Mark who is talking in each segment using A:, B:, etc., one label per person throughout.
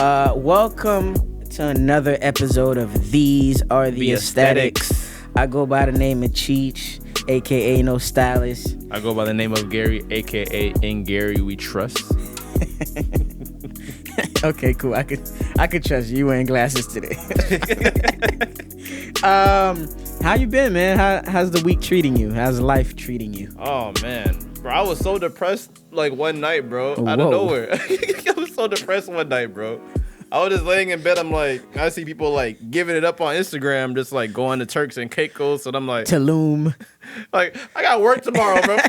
A: Welcome to another episode of These Are the Aesthetics. I go by the name of Cheech, aka No Stylist.
B: I go by the name of Gary, aka In Gary We Trust.
A: Okay, cool. I could trust you. You wearing glasses today. How you been, man? How's the week treating you? How's life treating you?
B: Oh man, bro, I was so depressed like one night, bro. Out
A: Whoa.
B: of nowhere. I was so depressed one night, bro. I was just laying in bed. I'm like, I see people like giving it up on Instagram, just like going to Turks and Caicos, and I'm like,
A: Tulum.
B: like I got work tomorrow, bro.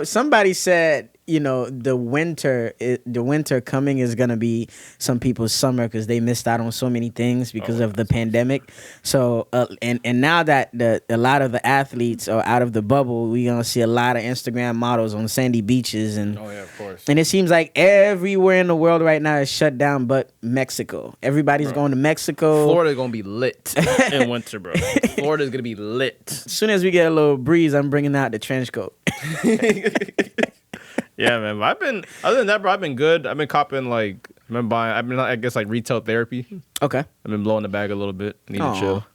A: Somebody said, the winter coming is gonna be some people's summer because they missed out on so many things because of the pandemic. So and now that a lot of the athletes are out of the bubble, we gonna see a lot of Instagram models on sandy beaches and
B: Oh yeah, of course.
A: And it seems like everywhere in the world right now is shut down, but Mexico. Everybody's going to Mexico.
B: Florida's gonna be lit in winter, bro. Florida's gonna be lit.
A: As soon as we get a little breeze, I'm bringing out the trench coat.
B: Yeah, man. But other than that, bro, I've been good. I've been copping I guess like retail therapy.
A: Okay.
B: I've been blowing the bag a little bit. Need to chill.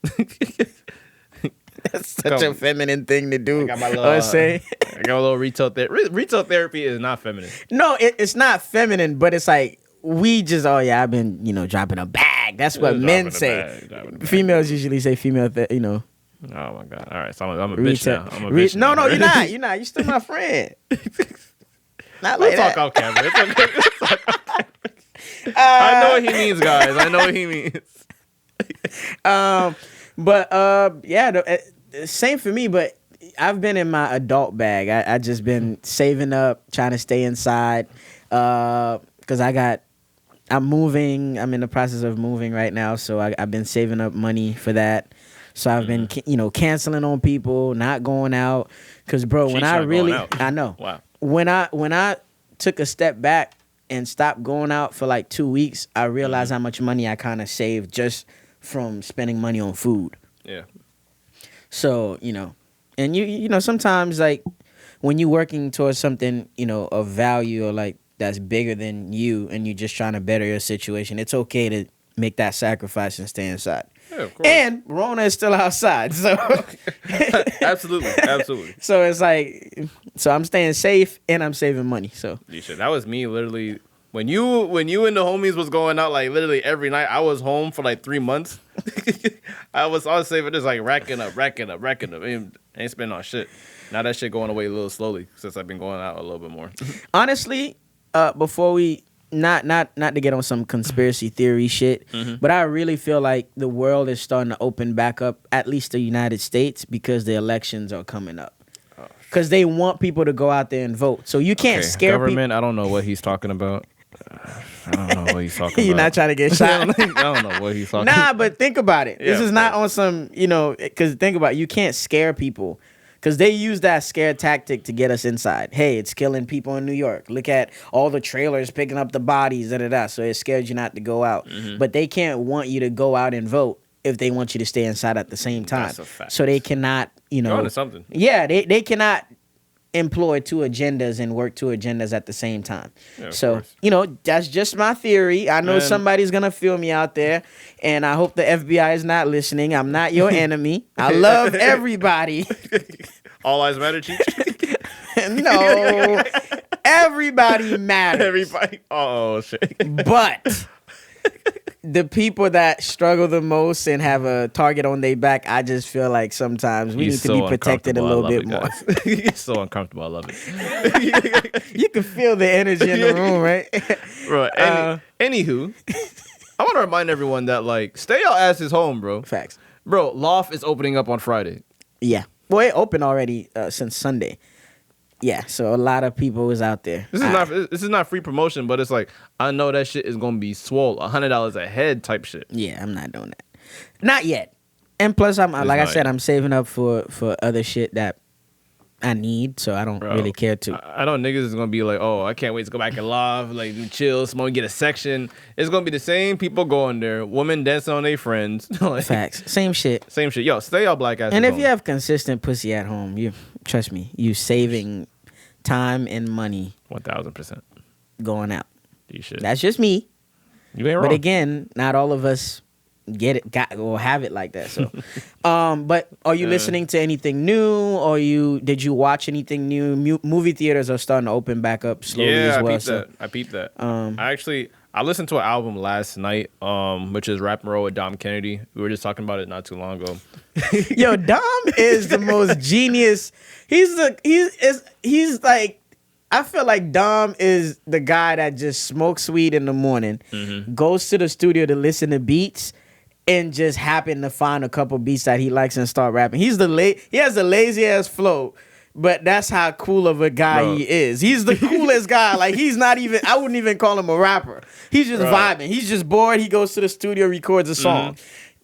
A: That's such a feminine thing to do.
B: I got my little,
A: say.
B: I got a little retail therapy. Retail therapy is not feminine.
A: No, it's not feminine, but it's like we just, I've been, dropping a bag. That's what men say. Females usually say female,
B: Oh my God. All right. So I'm a bitch now. I'm a bitch
A: No,
B: now.
A: you're not. You're not. You're still my friend. Not
B: We'll
A: like
B: talk
A: that.
B: off camera. It's okay. We'll talk off camera. I know what he means, guys. I know what he means.
A: Same for me, but I've been in my adult bag. I just been saving up, trying to stay inside, because I'm moving. I'm in the process of moving right now, so I've been saving up money for that. So I've been, canceling on people, not going out, because bro, when I really, I know,
B: wow.
A: When I took a step back and stopped going out for like 2 weeks, I realized how much money I kind of saved just from spending money on food.
B: Yeah.
A: So, and you sometimes like when you're working towards something, of value or like that's bigger than you and you're just trying to better your situation, it's okay to make that sacrifice and stay inside.
B: Yeah, of course.
A: And Rona is still outside, so
B: absolutely.
A: So it's like, so I'm staying safe and I'm saving money. So
B: You should. That was me literally when you and the homies was going out like literally every night. I was home for like 3 months. I was saving, just like racking up. I ain't spending on shit. Now that shit going away a little slowly since I've been going out a little bit more.
A: Honestly, before we not to get on some conspiracy theory shit, but I really feel like the world is starting to open back up, at least the United States, because the elections are coming up. Because they want people to go out there and vote. So you can't scare
B: government. I don't know what he's talking about. I don't know what he's talking about.
A: You're not trying to get shot.
B: I don't know what he's talking about.
A: But think about it. This is not on some, because think about it. You can't scare people. Because they use that scare tactic to get us inside. Hey, it's killing people in New York. Look at all the trailers picking up the bodies, da-da-da. So it scares you not to go out. But they can't want you to go out and vote if they want you to stay inside at the same time.
B: That's a fact.
A: So they cannot,
B: You're onto something.
A: Yeah, they cannot employ two agendas and work two agendas at the same time.
B: Yeah,
A: so, that's just my theory. I know somebody's going to feel me out there, and I hope the FBI is not listening. I'm not your enemy. I love everybody.
B: All lives matter, Cheech?
A: No. Everybody matters.
B: Everybody. Oh, shit.
A: But the people that struggle the most and have a target on their back, I just feel like sometimes we need to be protected a little bit more.
B: It's so uncomfortable. I love it.
A: You can feel the energy in the room, right?
B: Bro, anywho, I want to remind everyone that, like, stay your asses home, bro.
A: Facts.
B: Bro, Loft is opening up on Friday.
A: Yeah. Well, it opened already since Sunday. Yeah, so a lot of people was out there.
B: This is not free promotion, but it's like, I know that shit is going to be swole. $100 a head type shit.
A: Yeah, I'm not doing that. Not yet. And plus, I'm saving up for other shit that I need, so I don't really care to.
B: I know niggas is gonna be like, oh, I can't wait to go back and live, like do chill, smoke, get a section. It's gonna be the same people going there, women dancing on their friends. Like,
A: facts, same shit.
B: Yo, stay your black ass.
A: And if you have consistent pussy at home, you trust me, you saving time and money.
B: 1000%.
A: Going out.
B: These shit.
A: That's just me.
B: You ain't wrong.
A: But again, not all of us or have it like that. So, but are you listening to anything new? Or did you watch anything new? Movie theaters are starting to open back up slowly as well.
B: I peeped that. I listened to an album last night, which is Rap and Roll with Dom Kennedy. We were just talking about it not too long ago.
A: Yo, Dom is the most genius. He's like, I feel like Dom is the guy that just smokes weed in the morning, goes to the studio to listen to beats, and just happen to find a couple beats that he likes and start rapping. He has the lazy ass flow, but that's how cool of a guy he is. He's the coolest guy. Like, he's not even, I wouldn't even call him a rapper. He's just vibing. He's just bored. He goes to the studio, records a song.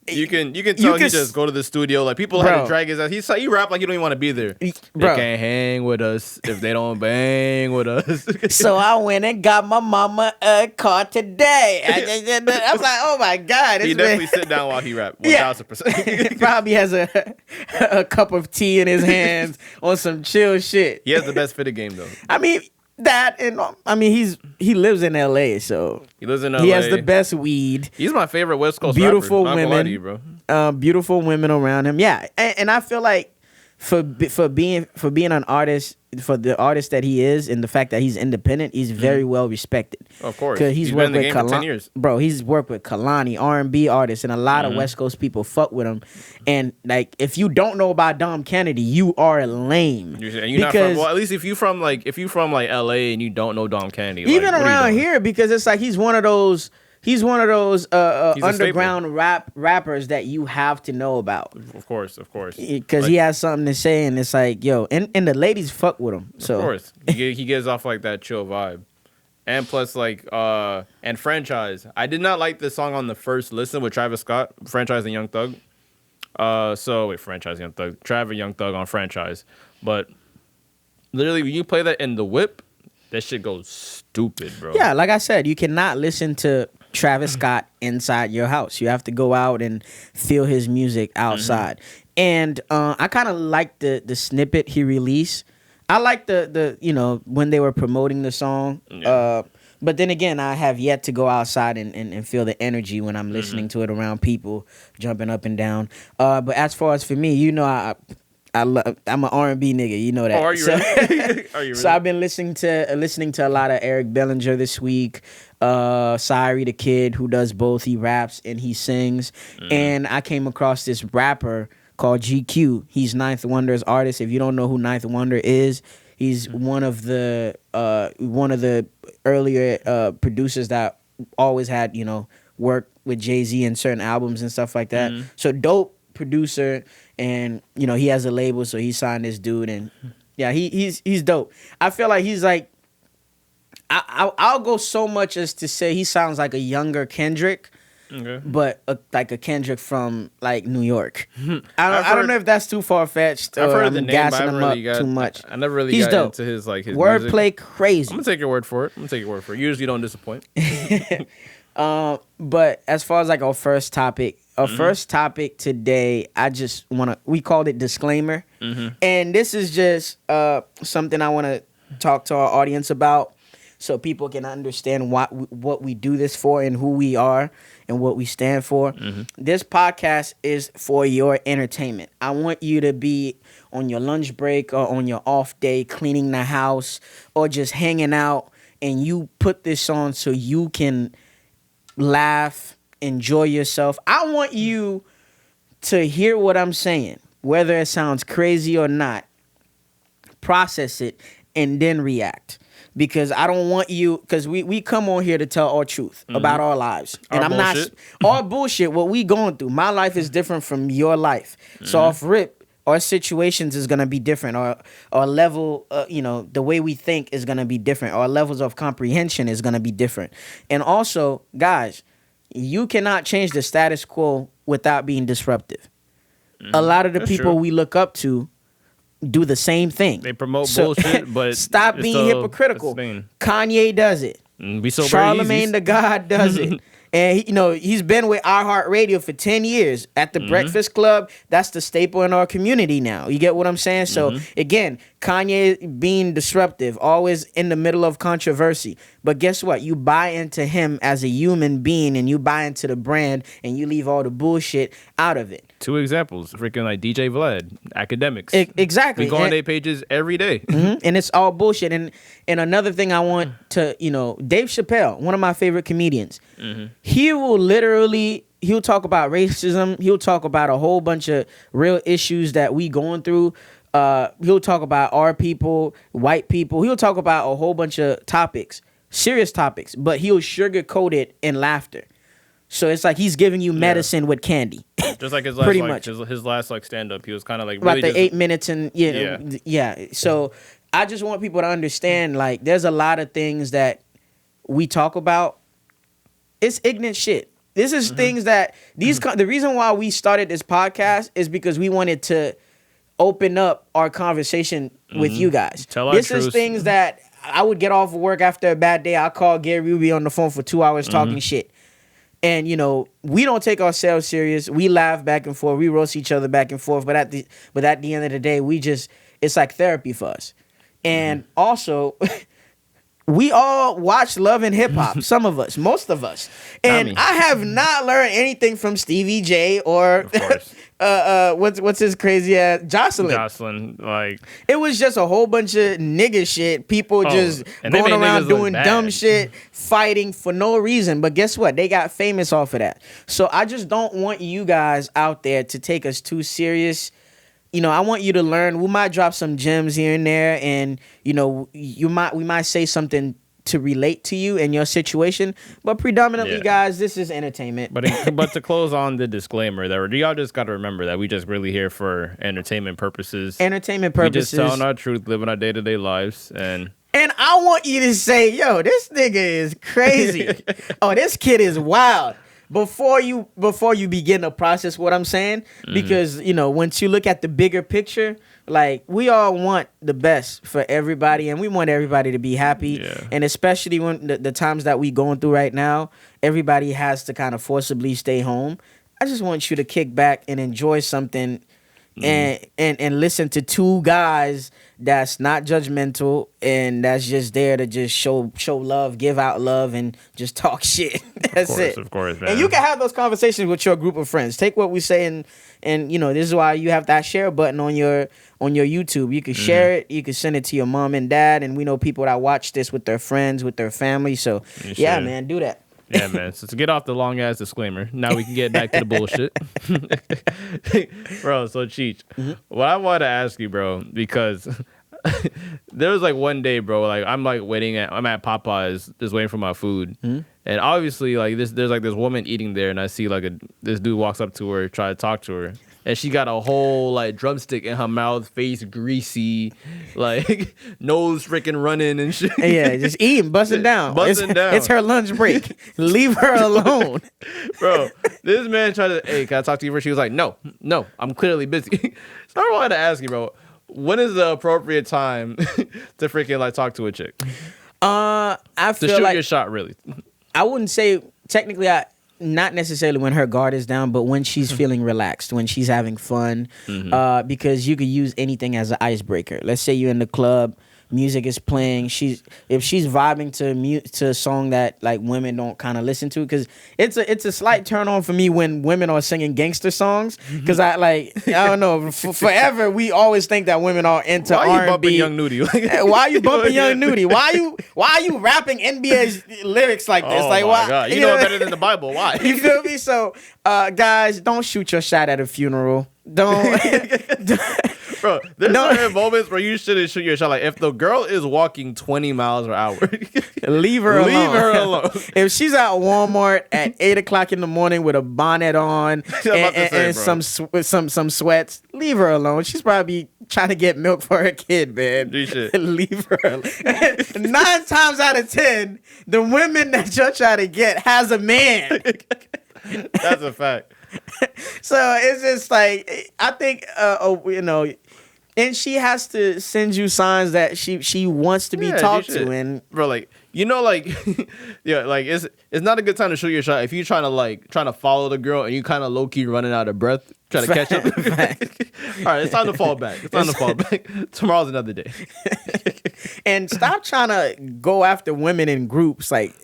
B: You can tell he just go to the studio. Like, people had to drag his ass. He rap like you don't even want to be there. They can't hang with us if they don't bang with us.
A: So I went and got my mama a car today. I was like, oh my God.
B: He definitely sit down while he rap. 1000%.
A: Probably has a cup of tea in his hands on some chill shit.
B: He has the best fitted game though.
A: I mean, that, and I mean, he lives in LA, so
B: he lives in LA.
A: He has the best weed.
B: He's my favorite West Coast
A: beautiful
B: rapper.
A: women,
B: Not gonna lie to you, bro.
A: Beautiful women around him. Yeah, and I feel like for being an artist, for the artist that he is, and the fact that he's independent, he's very well respected.
B: Of course,
A: because he's worked
B: been in the
A: with
B: game for 10 years.
A: Bro, he's worked with Kalani, R&B artists, and a lot of West Coast people fuck with him. And like, if you don't know about Dom Kennedy, you are lame.
B: You're not from, well, at least if you from like LA and you don't know Dom Kennedy,
A: even
B: like,
A: around here, because it's like he's one of those underground rappers that you have to know about.
B: Of course.
A: Because
B: like,
A: he has something to say, and it's like, yo, and the ladies fuck with him. So.
B: Of course. He gives off like that chill vibe. And plus, like, and Franchise. I did not like this song on the first listen with Travis Scott, Franchise and Young Thug. Franchise, Young Thug. Travis, Young Thug on Franchise. But literally, when you play that in the whip, that shit goes stupid, bro.
A: Yeah, like I said, you cannot listen to Travis Scott inside your house. You have to go out and feel his music outside. And I kind of like the snippet he released. I like the when they were promoting the song. Yeah. But then again, I have yet to go outside and feel the energy when I'm listening to it around people jumping up and down. But as far as for me, I'm an R&B nigga, you know that.
B: Oh, are you really? Are you really?
A: So I've been listening to a lot of Eric Bellinger this week. Syrie the Kid, who does both. He raps and he sings. And I came across this rapper called GQ. He's Ninth Wonder's artist. If you don't know who Ninth Wonder is, he's one of the earlier producers that always had work with Jay-Z and certain albums and stuff like that. So dope producer, and he has a label, so he signed this dude, and yeah, he's dope. I feel like he's like, I'll go so much as to say he sounds like a younger Kendrick. Okay. But like a Kendrick from like New York. I don't know if that's too far fetched.
B: I've heard the name,
A: gassing him
B: really
A: up too much.
B: I never really
A: He's
B: got
A: dope.
B: into his
A: wordplay
B: music.
A: Crazy.
B: I'm gonna take your word for it. You usually don't disappoint.
A: But as far as like our first topic today, we called it disclaimer, and this is just something I want to talk to our audience about, so people can understand what we do this for and who we are and what we stand for. This podcast is for your entertainment. I want you to be on your lunch break or on your off day cleaning the house or just hanging out, and you put this on so you can laugh, enjoy yourself. I want you to hear what I'm saying, whether it sounds crazy or not. Process it and then react. Because I don't want you, because we come on here to tell our truth about our lives. And
B: our bullshit.
A: Our bullshit, what we going through. My life is different from your life. So off rip, our situations is going to be different. Our level, the way we think is going to be different. Our levels of comprehension is going to be different. And also, guys, you cannot change the status quo without being disruptive. A lot of the people we look up to do the same thing.
B: They promote bullshit, but
A: stop being hypocritical. Kanye does it. Charlemagne the God does it. And he's been with iHeartRadio for 10 years. At the Breakfast Club, that's the staple in our community now. You get what I'm saying? So again, Kanye being disruptive, always in the middle of controversy. But guess what? You buy into him as a human being, and you buy into the brand, and you leave all the bullshit out of it.
B: 2 examples, freaking like DJ Vlad, academics.
A: Exactly.
B: We go on their pages every day.
A: And it's all bullshit. And another thing I want to, Dave Chappelle, one of my favorite comedians, he will literally, he'll talk about racism. He'll talk about a whole bunch of real issues that we going through. He'll talk about our people, white people. He'll talk about a whole bunch of topics, serious topics, but he'll sugarcoat it in laughter. So it's like he's giving you medicine with candy.
B: Just like his last,
A: pretty
B: like,
A: much.
B: His last like stand up, he was kind of like
A: about
B: really
A: the
B: just,
A: 8 minutes and yeah. So I just want people to understand, like, there's a lot of things that we talk about. It's ignorant shit. This is things that the reason why we started this podcast is because we wanted to open up our conversation with you guys. This is things that I would get off of work after a bad day. I'll call Gary. We'll be on the phone for 2 hours talking shit. And, we don't take ourselves serious. We laugh back and forth. We roast each other back and forth. But at the end of the day, it's like therapy for us. And also, we all watch Love and Hip Hop. Some of us, most of us. And I have not learned anything from Stevie J or what's his crazy ass Jocelyn.
B: Like,
A: it was just a whole bunch of nigga shit. People just going around doing dumb shit, fighting for no reason. But guess what? They got famous off of that. So I just don't want you guys out there to take us too serious. I want you to learn. We might drop some gems here and there, and we might say something to relate to you and your situation. But predominantly, guys, this is entertainment.
B: But to close on the disclaimer, y'all just got to remember that we just really here for entertainment purposes. We just telling our truth, living our day-to-day lives, and
A: I want you to say, yo, this nigga is crazy. Oh, this kid is wild. Before you begin to process what I'm saying, because once you look at the bigger picture, like, we all want the best for everybody, and we want everybody to be happy. And especially when the times that we going through right now, everybody has to kind of forcibly stay home. I just want you to kick back and enjoy something, and listen to two guys that's not judgmental and that's just there to just show love, give out love, and just talk shit. That's it.
B: Of course, man.
A: And you can have those conversations with your group of friends. Take what we say and this is why you have that share button on your YouTube. You can share it. You can send it to your mom and dad. And we know people that watch this with their friends, with their family. So yeah, man, do that.
B: Yeah, man. So to get off the long ass disclaimer, now we can get back to the bullshit. Bro, so Cheech, what I want to ask you, bro, because there was like one day, bro, like I'm at Popeyes just waiting for my food. And obviously, like, there's like this woman eating there, and I see like this dude walks up to her, try to talk to her, and she got a whole like drumstick in her mouth, face greasy, like nose freaking running and shit.
A: Yeah, just eating, busting down. It's her lunch break. Leave her alone.
B: Bro, this man tried to, hey, can I talk to you first? She was like, no, I'm clearly busy. So I wanted to ask you, bro, when is the appropriate time to freaking like talk to a chick?
A: I feel
B: to shoot
A: like
B: your shot, really.
A: I wouldn't say technically. Not necessarily when her guard is down, but when she's feeling relaxed, when she's having fun, because you could use anything as an icebreaker. Let's say you're in the club, music is playing. If she's vibing to a song that like women don't kind of listen to, because it's a slight turn on for me when women are singing gangster songs, because I don't know, forever we always think that women are into R&B.
B: Why you bumping Young Nudie?
A: Why are you bumping Young Nudie? Why are you rapping NBA lyrics like this?
B: Oh
A: like,
B: my
A: why?
B: God. You know better than the Bible. Why?
A: You feel me? So, guys, don't shoot your shot at a funeral. Don't.
B: Bro, there's certain moments where you shouldn't shoot your shot. Like, if the girl is walking 20 miles per hour,
A: leave her alone.
B: Leave her alone.
A: If she's at Walmart at 8 o'clock in the morning with a bonnet on and some sweats, leave her alone. She's probably trying to get milk for her kid, man. Leave her alone. 9 times out of 10, the women that you're trying to get has a man.
B: That's a fact.
A: So it's just like, I think, and she has to send you signs that she wants to be talked to. And
B: bro, like, yeah, like it's not a good time to shoot your shot if you're trying to follow the girl and you kind of low key running out of breath, Try to catch up. All right, it's time to fall back. Tomorrow's another day.
A: And stop trying to go after women in groups. Like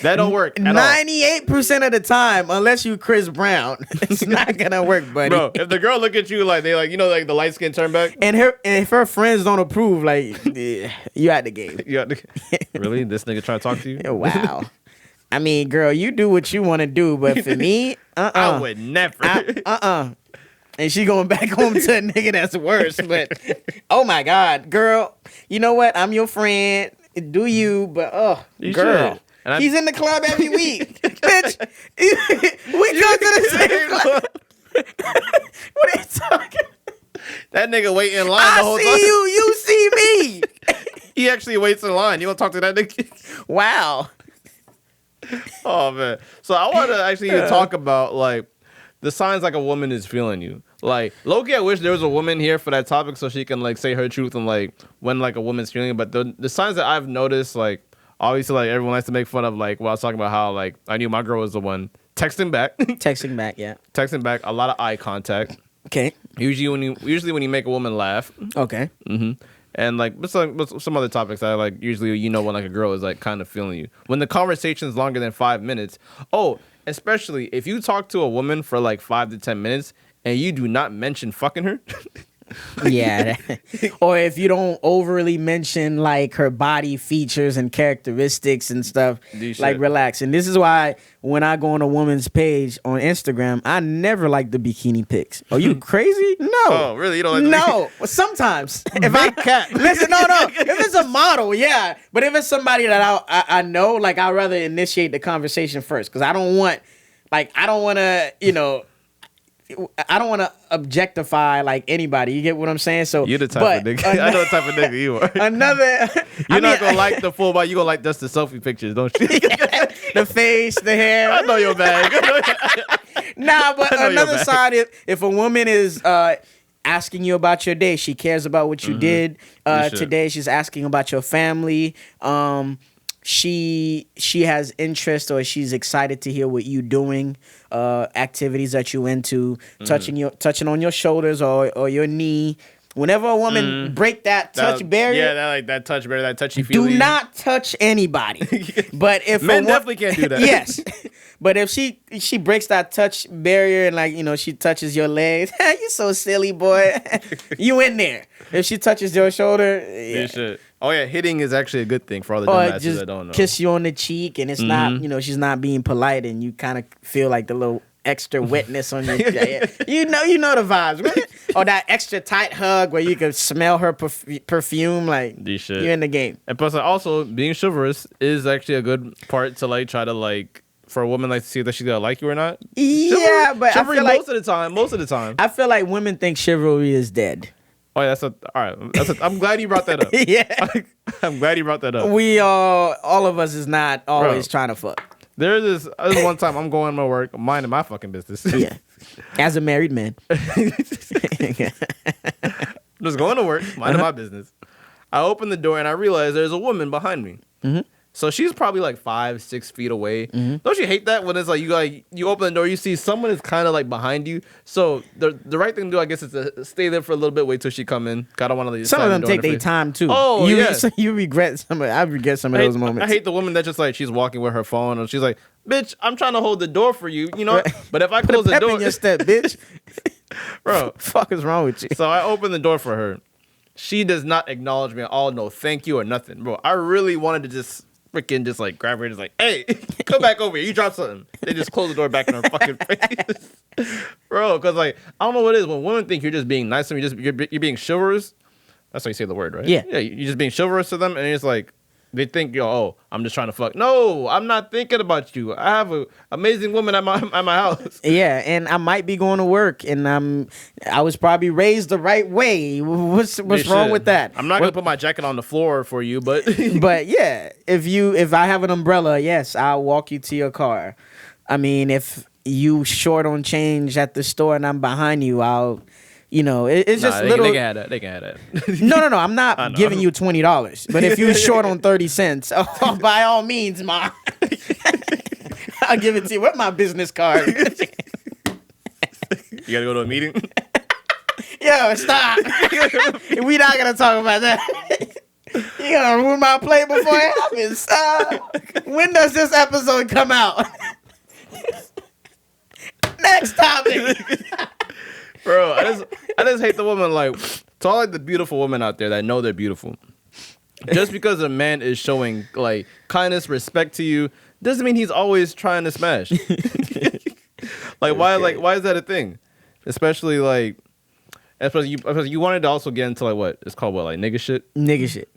B: that don't work.
A: 98% of the time, unless you Chris Brown, it's not gonna work, buddy.
B: Bro, if the girl look at you like they like like the light skin turn back,
A: and if her friends don't approve, like you at the game.
B: Really? This nigga trying to talk to you?
A: Wow. I mean, girl, you do what you want to do, but for me,
B: I would never.
A: And she going back home to a nigga that's worse. But oh my God, girl, you know what? I'm your friend. Do you? But
B: you
A: girl, he's in the club every week, bitch. We go to the same club. What are you talking?
B: That nigga wait in line the whole time.
A: I see you. You see me.
B: He actually waits in line. You want to talk to that nigga?
A: Wow.
B: Oh man. So I want to actually talk about like the signs like a woman is feeling you. Like low-key, I wish there was a woman here for that topic so she can like say her truth and like when like a woman's feeling you. But the signs that I've noticed, like obviously like everyone likes to make fun of like I was talking about how like I knew my girl was the one texting back.
A: Texting back, yeah.
B: Texting back, a lot of eye contact.
A: Okay.
B: Usually when you make a woman laugh.
A: Okay.
B: Mm-hmm. And like some other topics that like usually when like a girl is like kind of feeling you. When the conversation is longer than 5 minutes. Oh, especially if you talk to a woman for like 5 to 10 minutes and you do not mention fucking her.
A: Yeah. Or if you don't overly mention like her body features and characteristics and stuff, like relax. And this is why when I go on a woman's page on Instagram, I never like the bikini pics. Are you crazy? No.
B: Oh, really? You don't like
A: No. Well, sometimes.
B: If
A: listen, no. If it's a model, yeah. But if it's somebody that I know, like I'd rather initiate the conversation first because I don't want to, I don't want to objectify like anybody. You get what I'm saying? So
B: you're the type of nigga. I know the type of nigga you are. You're not gonna like the full body. You gonna like just the selfie pictures, don't you?
A: The face, the hair.
B: I know your bag.
A: Nah, but another side, if a woman is asking you about your day, she cares about what you did today. She's asking about your family. She has interest or she's excited to hear what you're doing, activities that you into, touching on your shoulders or your knee. Whenever a woman break that touch barrier,
B: that touch barrier, that touchy feely.
A: Do not touch anybody. But if
B: men definitely can't do that.
A: Yes, but if she breaks that touch barrier and she touches your legs, you so silly, boy. You in there. If she touches your shoulder, yeah.
B: Oh yeah, hitting is actually a good thing for all the dumbasses that don't know.
A: Kiss you on the cheek and it's not, she's not being polite and you kind of feel like the little extra wetness on your you know the vibes, right? Or that extra tight hug where you can smell her perfume, like you're in the game.
B: And plus, also being chivalrous is actually a good part to like try to like for a woman like to see that she's gonna like you or not.
A: Yeah, but
B: chivalry
A: I feel
B: most of the time.
A: I feel like women think chivalry is dead.
B: Oh, yeah, all right. I'm glad you brought that up.
A: Yeah,
B: I'm glad you brought that up.
A: We all of us is not always trying to fuck.
B: There's one time I'm going to work, minding my fucking business.
A: Yeah, as a married man,
B: just going to work, minding my business. I open the door and I realize there's a woman behind me. Mm-hmm. So she's probably like 5-6 feet away. Mm-hmm. Don't you hate that when it's like you open the door, you see someone is kind of like behind you. So the right thing to do, I guess, is to stay there for a little bit, wait till she come in. I don't want to.
A: Some of them take their time too.
B: Oh,
A: So you regret some. I regret some of those moments.
B: I hate the woman that just like she's walking with her phone and she's like, "Bitch, I'm trying to hold the door for you, But if I close the door,
A: in your step, bitch.
B: Bro,
A: fuck is wrong with you?
B: So I open the door for her. She does not acknowledge me at all. No, thank you or nothing, bro. I really wanted to just like grab her and just like, hey, come back over here. You dropped something. They just close the door back in her fucking face, bro. Because like I don't know what it is when women think you're just being nice to them. You're being chivalrous. That's how you say the word, right?
A: Yeah.
B: Yeah. You're just being chivalrous to them, and it's like they think, I'm just trying to fuck. No, I'm not thinking about you. I have an amazing woman at my house.
A: Yeah, and I might be going to work, and I was probably raised the right way. What's wrong with that?
B: I'm not gonna put my jacket on the floor for you, but
A: but yeah, if I have an umbrella, yes, I'll walk you to your car. I mean, if you short on change at the store and I'm behind you, I'll. It's just little.
B: They can have that.
A: No. I'm not giving you $20. But if you're short on 30 cents, by all means, ma, I'll give it to you. Where's my business card?
B: You gotta go to a meeting.
A: Yo, stop. We not gonna talk about that. You gonna ruin my play before it happens. When does this episode come out? Next topic.
B: Bro, I just hate the woman. Like, to all like the beautiful women out there that know they're beautiful. Just because a man is showing like kindness, respect to you, doesn't mean he's always trying to smash. Why is that a thing? Especially you wanted to also get into like what it's called, what, like nigga shit?
A: Nigga shit.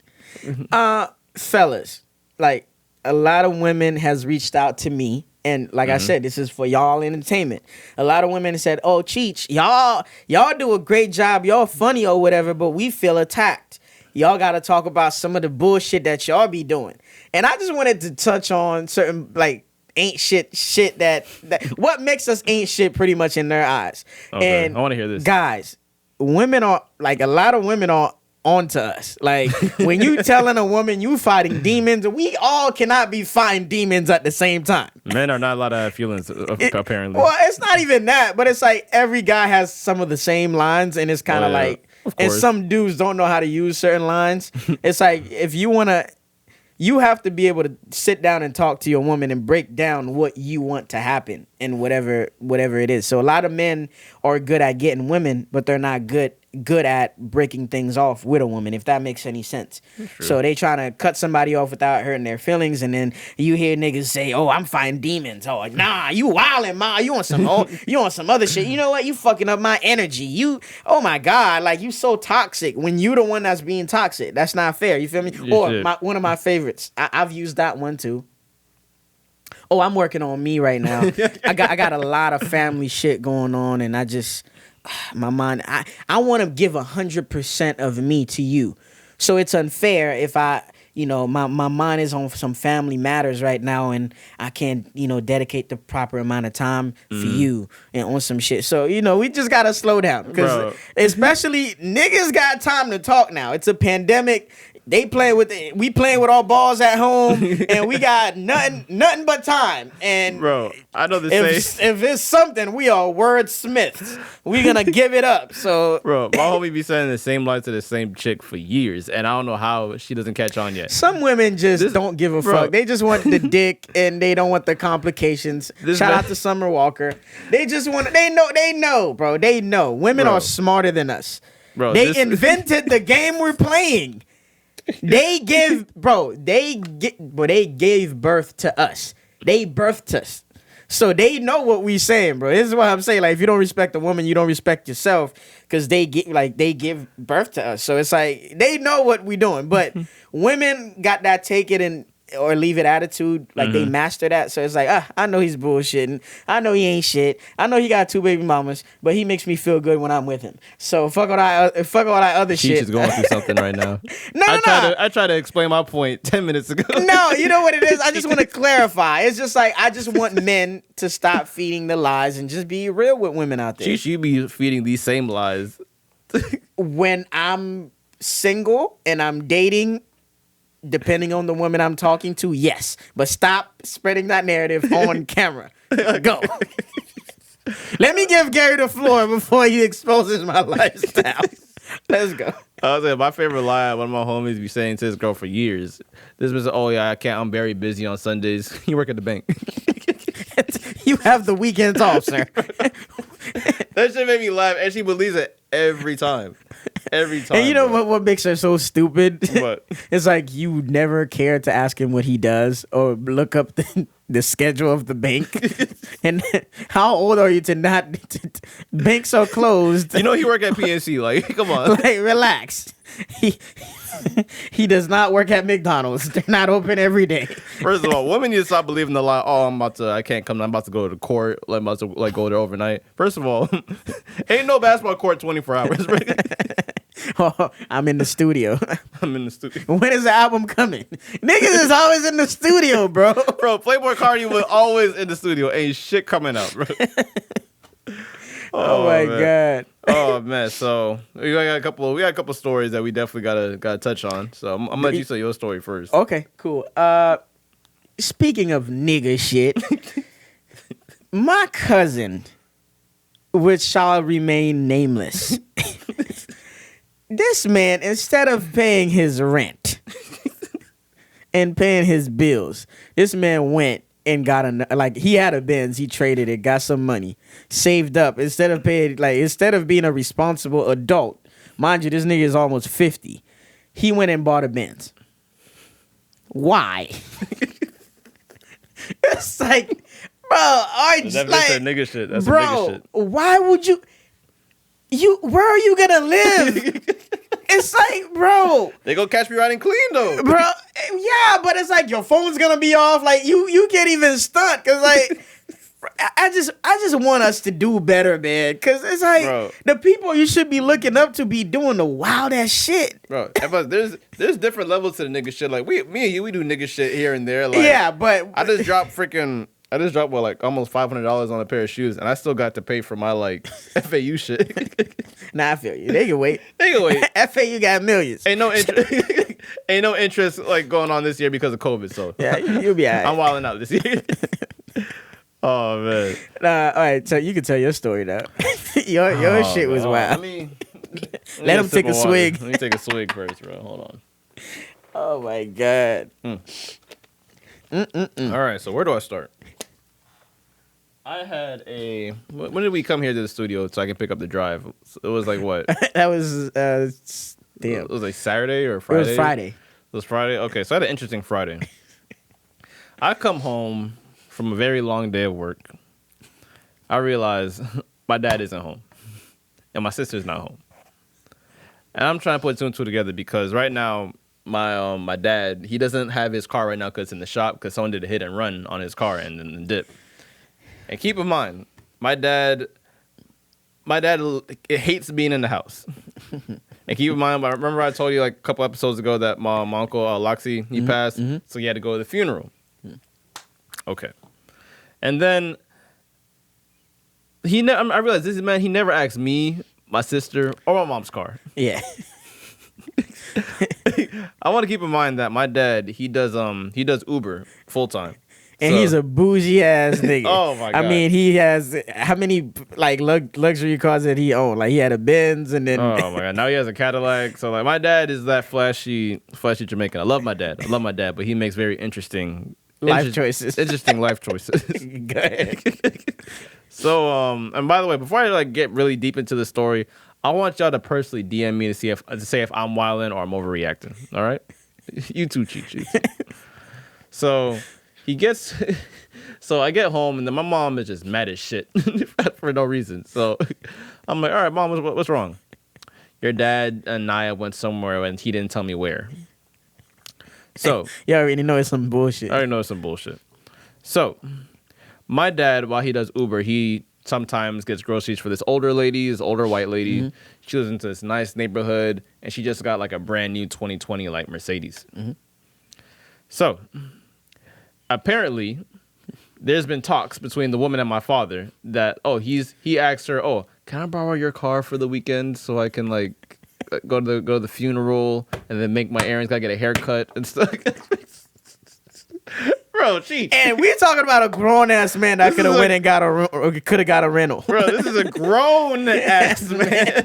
A: Fellas, like a lot of women has reached out to me, and like I said, this is for y'all entertainment. A lot of women said, "Oh, Cheech, y'all do a great job, y'all funny or whatever, but we feel attacked. Y'all got to talk about some of the bullshit that y'all be doing." And I just wanted to touch on certain like ain't shit that what makes us ain't shit pretty much in their eyes.
B: Okay,
A: and
B: I want to hear this.
A: Guys, women are like, a lot of women are onto us. Like when you telling a woman you fighting demons, we all cannot be fighting demons at the same time.
B: Men are not allowed to have feelings, apparently.
A: Well, it's not even that, but it's like every guy has some of the same lines, and it's kind of like, and some dudes don't know how to use certain lines. It's like, if you want to, you have to be able to sit down and talk to your woman and break down what you want to happen and whatever it is. So a lot of men are good at getting women, but they're not good at breaking things off with a woman, if that makes any sense. So they trying to cut somebody off without hurting their feelings, and then you hear niggas say, "Oh, I'm fighting demons." Oh, like, nah, you wildin', ma. You on some other shit. You know what? You fucking up my energy. You, oh my God, like you so toxic when you the one that's being toxic. That's not fair. You feel me? One of my favorites. I've used that one too. Oh, I'm working on me right now. I got a lot of family shit going on, and I just, my mind, I want to give 100% of me to you. So it's unfair if my mind is on some family matters right now, and I can't, dedicate the proper amount of time for you and on some shit. So, we just got to slow down, because especially niggas got time to talk now. It's a pandemic. We playing with our balls at home, and we got nothing but time. And
B: bro, I know the
A: if it's something, we are wordsmiths. We gonna give it up. So,
B: bro, my homie be saying the same line to the same chick for years, and I don't know how she doesn't catch on yet.
A: Some women just don't give a fuck. They just want the dick, and they don't want the complications. Shout out to Summer Walker. They just want. They know, bro. They know. Women are smarter than us. Bro, they invented the game we're playing. They gave birth to us. They birthed us. So they know what we saying, bro. This is what I'm saying. Like, if you don't respect a woman, you don't respect yourself, because they give birth to us. So it's like, they know what we doing. But women got that take it or leave it attitude. Like, they master that. So it's like, I know he's bullshitting. I know he ain't shit. I know he got 2 baby mamas, but he makes me feel good when I'm with him. So fuck all that other shit.
B: She's going through something right now.
A: No.
B: I tried to explain my point 10 minutes ago.
A: No, you know what it is? I just want to clarify. It's just like, I just want men to stop feeding the lies and just be real with women out there.
B: You be feeding these same lies.
A: When I'm single and I'm dating, depending on the woman I'm talking to, yes. But stop spreading that narrative on camera. Go. Let me give Gary the floor before he exposes my lifestyle. Let's go.
B: I was saying, my favorite lie one of my homies be saying to his girl for years. This was, "Oh yeah, I'm very busy on Sundays." You work at the bank.
A: You have the weekends off, sir.
B: That shit made me laugh, and she believes it every time. Every time.
A: And you know what makes her so stupid?
B: What?
A: It's like, you never care to ask him what he does or look up the schedule of the bank. And how old are you to not... banks are closed.
B: You know he work at PNC. Like, come on.
A: Like, relax. He does not work at McDonald's. They're not open every day.
B: First of all, women need to stop believing the lie. "Oh, I can't come. I'm about to go to court. I'm about to go there overnight." First of all, ain't no basketball court 24 hours.
A: Oh, I'm in the studio.
B: I'm in the studio.
A: When is the album coming? Niggas is always in the studio, bro.
B: Bro, Playboy Cardi was always in the studio. Ain't shit coming out, bro.
A: Oh my God.
B: Oh man, so we got a couple stories that we definitely gotta touch on. So I'm gonna let you say your story first.
A: Okay, cool. Speaking of nigga shit, my cousin which shall remain nameless. This man, instead of paying his rent and paying his bills, this man went and got he had a Benz, he traded it, got some money, saved up. Instead of being a responsible adult, mind you, this nigga is almost 50. He went and bought a Benz. Why? It's like, bro,
B: That's nigga shit. That's
A: bro,
B: nigga shit.
A: why would you? Where are you gonna live? It's like, bro,
B: They go catch me riding clean though.
A: bro. Yeah, but it's like your phone's gonna be off. Like you can't even stunt because like I just want us to do better, man. Because it's like
B: Bro.
A: the people you should be looking up to be doing the wild ass shit.
B: Bro, but there's different levels to the nigga shit. Like me and you, we do nigga shit here and there. Like,
A: Yeah, but
B: I just dropped like almost $500 on a pair of shoes, and I still got to pay for my like FAU shit.
A: nah, I feel you. They can wait. FAU got millions.
B: Ain't no interest like going on this year because of COVID. So
A: Yeah, you'll be alright.
B: I'm wilding out this year. Oh man.
A: All right, so you can tell your story now. your shit was wild. Let him take a swig.
B: Let me take a swig first, bro. Hold on.
A: Oh my god.
B: All right, so where do I start? I had when did we come here to the studio so I can pick up the drive? It was like what?
A: That was damn.
B: It was like Saturday or Friday?
A: It was Friday.
B: It was Friday? Okay, so I had an interesting Friday. I come home from a very long day of work. I realize my dad isn't home. And my sister's not home. And I'm trying to put two and two together because right now, my dad, he doesn't have his car right now because it's in the shop because someone did a hit and run on his car and then dip. And keep in mind, my dad hates being in the house. And keep in mind, remember I told you like a couple episodes ago that my uncle, Loxy, he passed, so he had to go to the funeral. Okay. And then I realized this man, he never asked me, my sister, or my mom's car.
A: Yeah.
B: I want to keep in mind that my dad, he does Uber full time.
A: And he's a bougie ass nigga.
B: Oh my god!
A: I mean, he has how many like luxury cars that he owned? Like he had a Benz, and then
B: oh my god, now he has a Cadillac. So like, my dad is that flashy Jamaican. I love my dad, but he makes very interesting
A: life choices.
B: Interesting life choices.
A: Go ahead.
B: So and by the way, before I like get really deep into the story, I want y'all to personally DM me to say if I'm wilding or I'm overreacting. All right, you too, Chi. So. So I get home and then my mom is just mad as shit for no reason. So I'm like, all right, mom, what's wrong? Your dad and Naya went somewhere and he didn't tell me where. So
A: you already know it's some bullshit.
B: I already know it's some bullshit. So my dad, while he does Uber, he sometimes gets groceries for this older white lady. Mm-hmm. She lives into this nice neighborhood and she just got like a brand new 2020 like Mercedes. Mm-hmm. So apparently, there's been talks between the woman and my father that he asked her, can I borrow your car for the weekend so I can like go to the funeral and then make my errands, gotta get a haircut and stuff. Bro, gee.
A: And we're talking about a grown ass man that could have went and got a rental.
B: Bro, this is a grown ass man.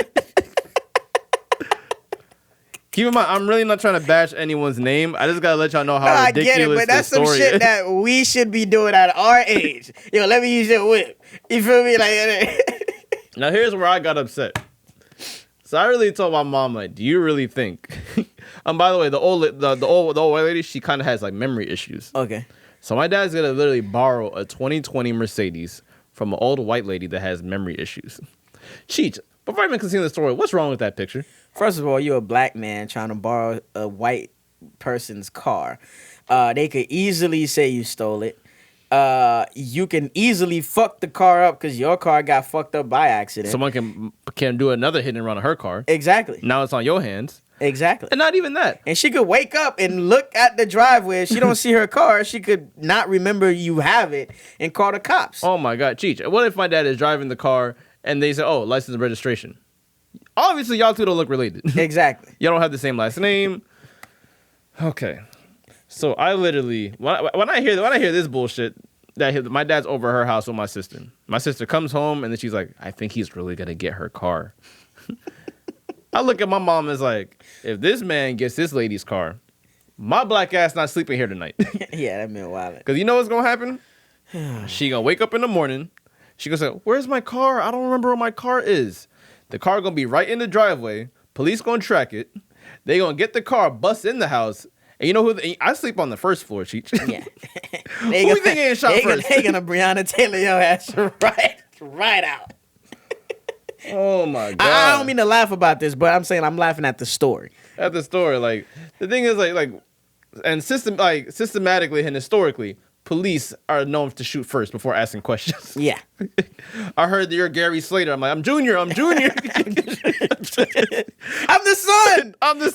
B: Keep in mind, I'm really not trying to bash anyone's name. I just gotta let y'all know how ridiculous
A: I get it, but that's some shit that we should be doing at our age. Yo, let me use your whip. You feel me? Like,
B: now here's where I got upset. So I really told my mom, like, do you really think? By the way, the old white lady, she kind of has like memory issues.
A: Okay.
B: So my dad's gonna literally borrow a 2020 Mercedes from an old white lady that has memory issues. Cheech, before I even continue the story, what's wrong with that picture?
A: First of all, you're a black man trying to borrow a white person's car. They could easily say you stole it. You can easily fuck the car up because your car got fucked up by accident.
B: Someone can do another hit and run on her car.
A: Exactly.
B: Now it's on your hands.
A: Exactly.
B: And not even that.
A: And she could wake up and look at the driveway. If she don't see her car, she could not remember you have it and call the cops.
B: Oh my God, Cheech. What if my dad is driving the car and they say, license and registration? Obviously, y'all two don't look related.
A: Exactly.
B: Y'all don't have the same last name. Okay. So I literally, when I hear this bullshit, that my dad's over at her house with my sister. My sister comes home and then she's like, I think he's really gonna get her car. I look at my mom and is like, if this man gets this lady's car, my black ass not sleeping here tonight.
A: Yeah, that meant wild.
B: Because you know what's gonna happen? She gonna wake up in the morning. She gonna say, where's my car? I don't remember where my car is. The car gonna be right in the driveway. Police gonna track it. They gonna get the car, bust in the house. And you know who? I sleep on the first floor, Cheech.
A: Yeah.
B: Who you think ain't shot first?
A: They gonna Breonna Taylor your ass right out.
B: Oh my god!
A: I don't mean to laugh about this, but I'm saying I'm laughing at the story.
B: At the story, like the thing is, and systematically and historically, police are known to shoot first before asking questions.
A: Yeah.
B: I heard that you're Gary Slater. I'm like, I'm Junior. I'm Junior.
A: I'm the son.
B: I'm the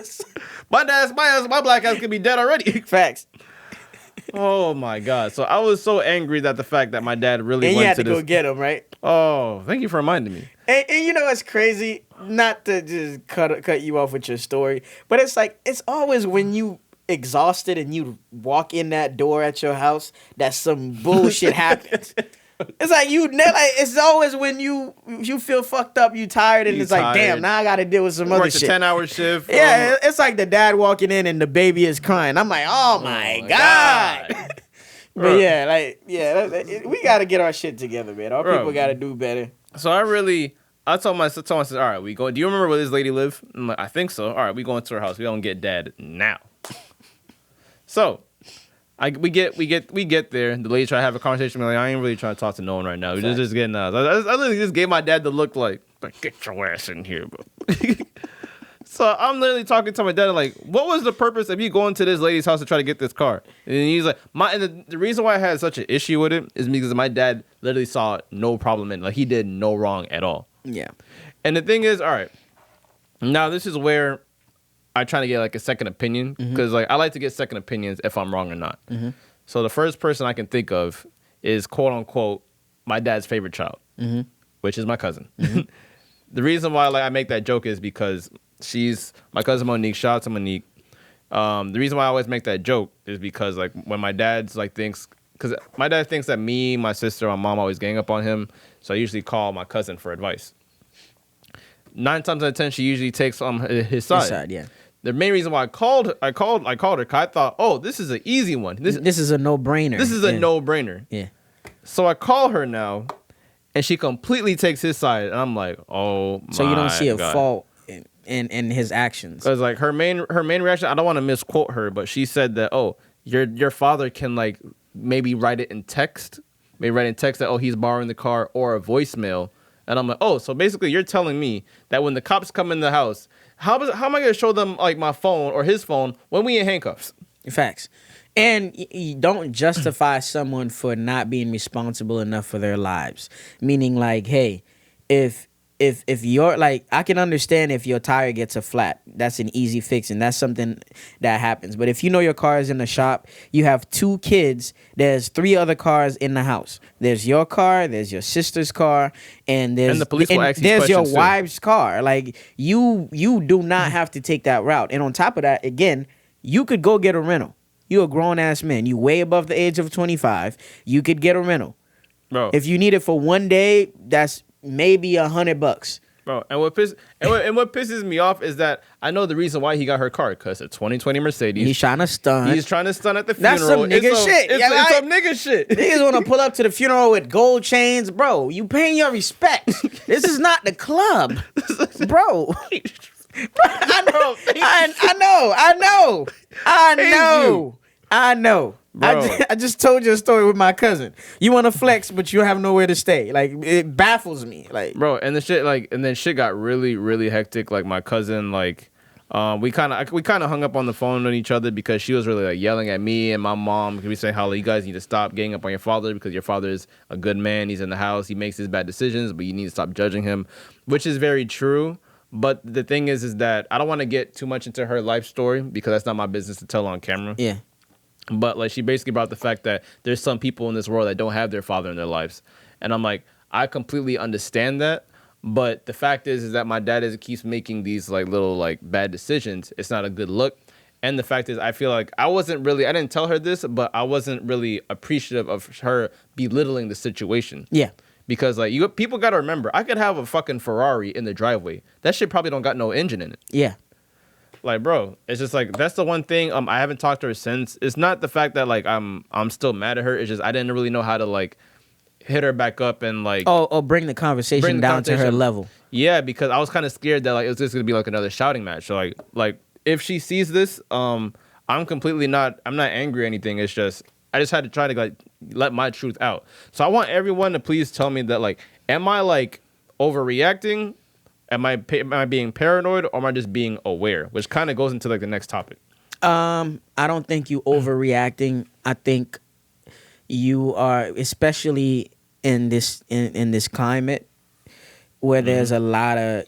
B: son. My black ass could be dead already.
A: Facts.
B: Oh my god! So I was so angry that the fact that my dad really
A: And
B: went
A: you had
B: to
A: to
B: this.
A: go get him, right?
B: Oh, thank you for reminding me.
A: And you know what's crazy? Not to just cut you off with your story, but it's like it's always when you exhausted and you walk in that door at your house that some bullshit happens. It's like it's always when you feel fucked up, you tired, and it's like, damn, now I got to deal with some other shit.
B: 10-hour shift.
A: Yeah, it's like the dad walking in and the baby is crying. I'm like, oh my god. But we got to get our shit together, man. Our people got to do better.
B: So I told my sister, all right, we go. Do you remember where this lady live? I'm like, I think so. All right, we going to her house. We don't get dad now. So we get there. The lady try to have a conversation. We're like, I ain't really trying to talk to no one right now. We're just getting out. I literally just gave my dad the look like get your ass in here, bro. So I'm literally talking to my dad like, what was the purpose of you going to this lady's house to try to get this car? And he's like, the reason why I had such an issue with it is because my dad literally saw no problem in it. Like he did no wrong at all.
A: Yeah.
B: And the thing is, all right, now this is where I try to get like a second opinion because like I like to get second opinions if I'm wrong or not. Mm-hmm. So the first person I can think of is quote unquote my dad's favorite child, which is my cousin. Mm-hmm. The reason why I make that joke is because she's my cousin Monique. Shout out to Monique. The reason why I always make that joke is because like when my dad's like thinks, because my dad thinks that me, my sister, my mom always gang up on him. So I usually call my cousin for advice. 9 times out of 10, she usually takes on his side. His side, yeah. The main reason why I called her, because I thought, oh, this is an easy one. This
A: is a no-brainer.
B: This is a no-brainer.
A: Yeah.
B: So I call her now, and she completely takes his side, and I'm like, oh my God.
A: So you don't see a fault in his actions.
B: Because like her main reaction, I don't want to misquote her, but she said that, oh, your father can like maybe write it in text. Maybe write in text that, oh, he's borrowing the car or a voicemail. And I'm like, oh, so basically you're telling me that when the cops come in the house, how am I going to show them like my phone or his phone when we in handcuffs?
A: Facts. And you don't justify someone for not being responsible enough for their lives. Meaning like, hey, if you're like, I can understand if your tire gets a flat. That's an easy fix, and that's something that happens. But if you know your car is in the shop, you have 2 kids, there's 3 other cars in the house. There's your car, there's your sister's car, and the police will ask there's your wife's car. Like you do not have to take that route. And on top of that, again, you could go get a rental. You're a grown ass man. You way above the age of 25. You could get a rental. Bro. If you need it for one day, that's maybe $100.
B: Bro, and what pisses me off is that I know the reason why he got her car, because a 2020 Mercedes.
A: He's trying to stunt.
B: He's trying to stunt at the funeral.
A: That's some nigga shit.
B: It's some nigga shit.
A: Niggas want to pull up to the funeral with gold chains. Bro, you paying your respects. This is not the club. Bro. I know. I just told you a story with my cousin. You want to flex, but you have nowhere to stay. Like it baffles me. Like
B: bro, and then shit got really, really hectic. Like my cousin, like we kind of hung up on the phone on each other because she was really like yelling at me and my mom. We saying how like, you guys need to stop getting up on your father because your father is a good man. He's in the house. He makes his bad decisions, but you need to stop judging him, which is very true. But the thing is that I don't want to get too much into her life story because that's not my business to tell on camera.
A: Yeah.
B: But like she basically brought the fact that there's some people in this world that don't have their father in their lives. And I'm like, I completely understand that. But the fact is that my dad keeps making these like little like bad decisions. It's not a good look. And the fact is, I feel like I didn't tell her this, but I wasn't really appreciative of her belittling the situation.
A: Yeah.
B: Because like people got to remember, I could have a fucking Ferrari in the driveway. That shit probably don't got no engine in it.
A: Yeah.
B: Like, bro, it's just like that's the one thing. I haven't talked to her since. It's not the fact that like I'm still mad at her. It's just I didn't really know how to like hit her back up and like
A: bring the conversation down to her level.
B: Yeah, because I was kind of scared that like it was just gonna be like another shouting match. So like if she sees this, I'm not angry or anything. It's just I just had to try to like let my truth out. So I want everyone to please tell me that like, am I like overreacting? Am I being paranoid, or am I just being aware? Which kind of goes into like the next topic.
A: I don't think you overreacting. I think you are, especially in this climate where there's a lot of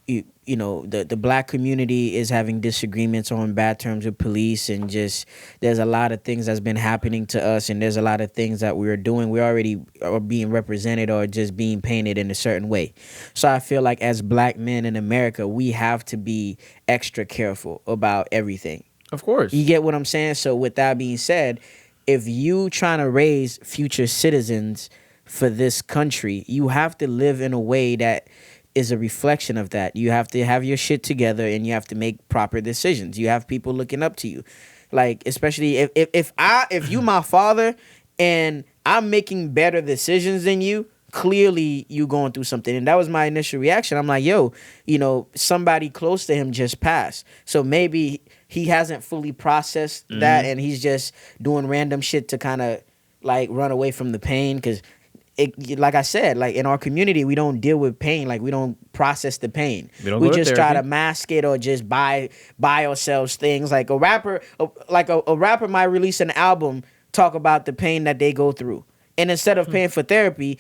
A: the black community is having disagreements on bad terms with police, and just there's a lot of things that's been happening to us, and there's a lot of things that we're doing. We already are being represented or just being painted in a certain way. So I feel like as black men in America, we have to be extra careful about everything.
B: Of course.
A: You get what I'm saying? So with that being said, if you trying to raise future citizens for this country, you have to live in a way that is a reflection of that. You have to have your shit together, and you have to make proper decisions. You have people looking up to you. Like, especially if you my father and I'm making better decisions than you, clearly you going through something. And that was my initial reaction. I'm like, yo, somebody close to him just passed. So maybe he hasn't fully processed that, and he's just doing random shit to kind of like run away from the pain. Because like I said, like in our community, we don't deal with pain. Like we don't process the pain. We just try to mask it or just buy ourselves things. Like a rapper might release an album, talk about the pain that they go through, and instead of paying for therapy,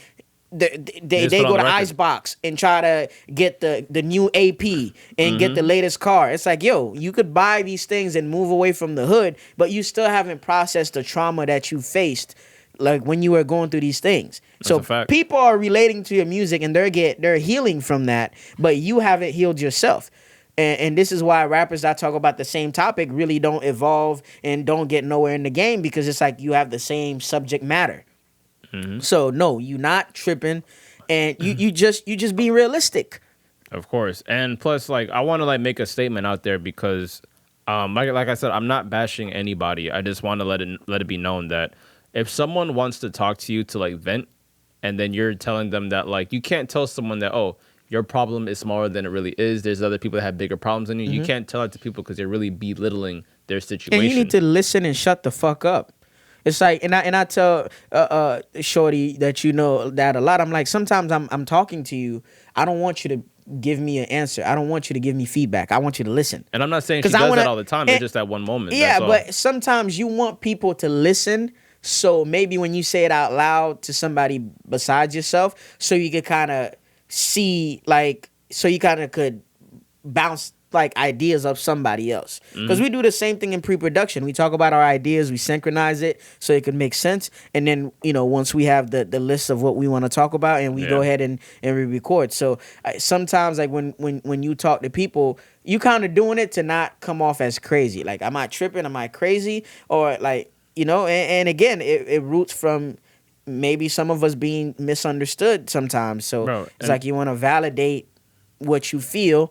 A: they go to Icebox and try to get the new AP and get the latest car. It's like, yo, you could buy these things and move away from the hood, but you still haven't processed the trauma that you faced, like when you were going through these things. So people are relating to your music and they're healing from that, but you haven't healed yourself. And this is why rappers that talk about the same topic really don't evolve and don't get nowhere in the game, because it's like you have the same subject matter. So no, you not tripping, and you just being realistic.
B: Of course. And plus, like, I want to like make a statement out there because like I said, I'm not bashing anybody. I just want to let it be known that if someone wants to talk to you to like vent, and then you're telling them that like you can't tell someone that, oh, your problem is smaller than it really is. There's other people that have bigger problems than you. You can't tell it to people because you're really belittling their situation.
A: And you need to listen and shut the fuck up. It's like, and I tell Shorty that that a lot. I'm like, sometimes I'm talking to you. I don't want you to give me an answer. I don't want you to give me feedback. I want you to listen.
B: And I'm not saying she does that all the time. It's just that one moment.
A: Yeah, but sometimes you want people to listen. So maybe when you say it out loud to somebody besides yourself, so you could kind of see, like, so you kind of could bounce like ideas of somebody else, because we do the same thing in pre-production. We talk about our ideas, we synchronize it so it can make sense, and then once we have the list of what we want to talk about, and we go ahead and we record. So sometimes like when you talk to people, you kind of doing it to not come off as crazy. Like, am I tripping? Am I crazy? Or like, and again, it roots from maybe some of us being misunderstood sometimes. So it's like you want to validate what you feel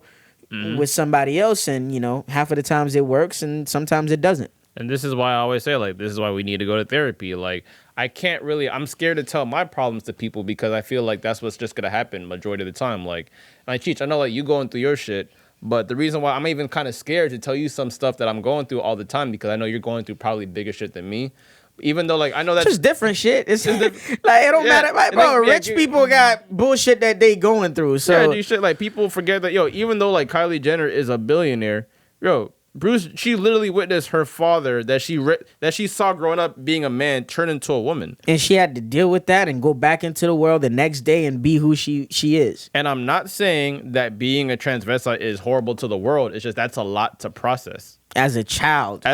A: with somebody else, and half of the times it works and sometimes it doesn't.
B: And this is why I always say, like, this is why we need to go to therapy. Like, I'm scared to tell my problems to people because I feel like that's what's just gonna happen majority of the time. Like, and Cheech, I know like you going through your shit, but the reason why I'm even kind of scared to tell you some stuff that I'm going through all the time, because I know you're going through probably bigger shit than me. Even though, like, I know that's
A: just different shit. It's just like, it don't matter. Like, bro, rich people got bullshit that they going through. So
B: you shit. Like, people forget that, even though like Kylie Jenner is a billionaire, Bruce, she literally witnessed her father that she saw growing up being a man turn into a woman,
A: and she had to deal with that and go back into the world the next day and be who she is.
B: And I'm not saying that being a transvestite is horrible to the world. It's just that's a lot to process
A: as a child,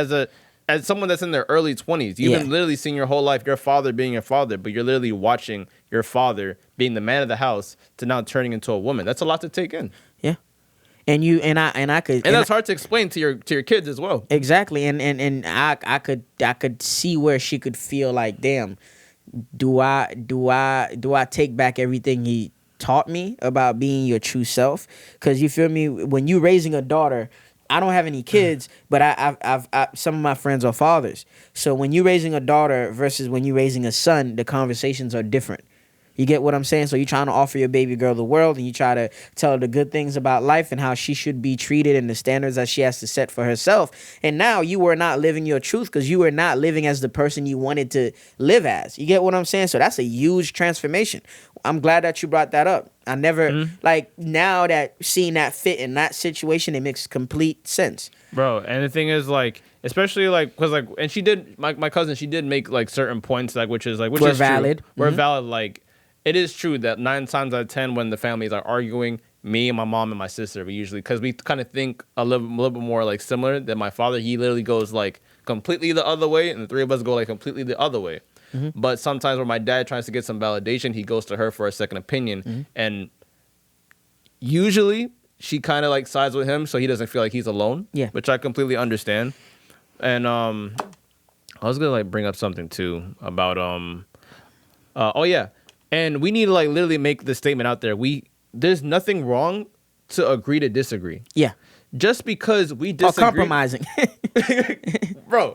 B: as someone that's in their early 20s. You've been literally seeing your whole life your father being your father, but you're literally watching your father being the man of the house to now turning into a woman. That's a lot to take in.
A: Yeah. I could,
B: And that's hard to explain to your kids as well.
A: exactly, and I could see where she could feel like, damn, do I take back everything he taught me about being your true self? Because you feel me, when you raising a daughter, I don't have any kids, but I've some of my friends are fathers. So when you're raising a daughter versus when you're raising a son, the conversations are different. You get what I'm saying? So you're trying to offer your baby girl the world, and you try to tell her the good things about life and how she should be treated and the standards that she has to set for herself. And now you were not living your truth because you were not living as the person you wanted to live as. You get what I'm saying? So that's a huge transformation. I'm glad that you brought that up. I never, like, now that seeing that fit in that situation, it makes complete sense.
B: Bro, and the thing is, like, especially like, because like, and she did, my cousin, she did make like certain points, like, which is
A: valid.
B: True. We're valid. Like, it is true that 9 times out of 10, when the families are arguing, me and my mom and my sister, we usually, because we kind of think a little bit more like similar than my father. He literally goes like completely the other way, and the three of us go like completely the other way. But sometimes when my dad tries to get some validation, he goes to her for a second opinion, and usually she kind of like sides with him, so he doesn't feel like he's alone.
A: Yeah,
B: which I completely understand. And I was gonna like bring up something too about oh yeah. And we need to like literally make the statement out there. There's nothing wrong to agree to disagree.
A: Yeah.
B: Just because we disagree.
A: Or compromising.
B: Bro,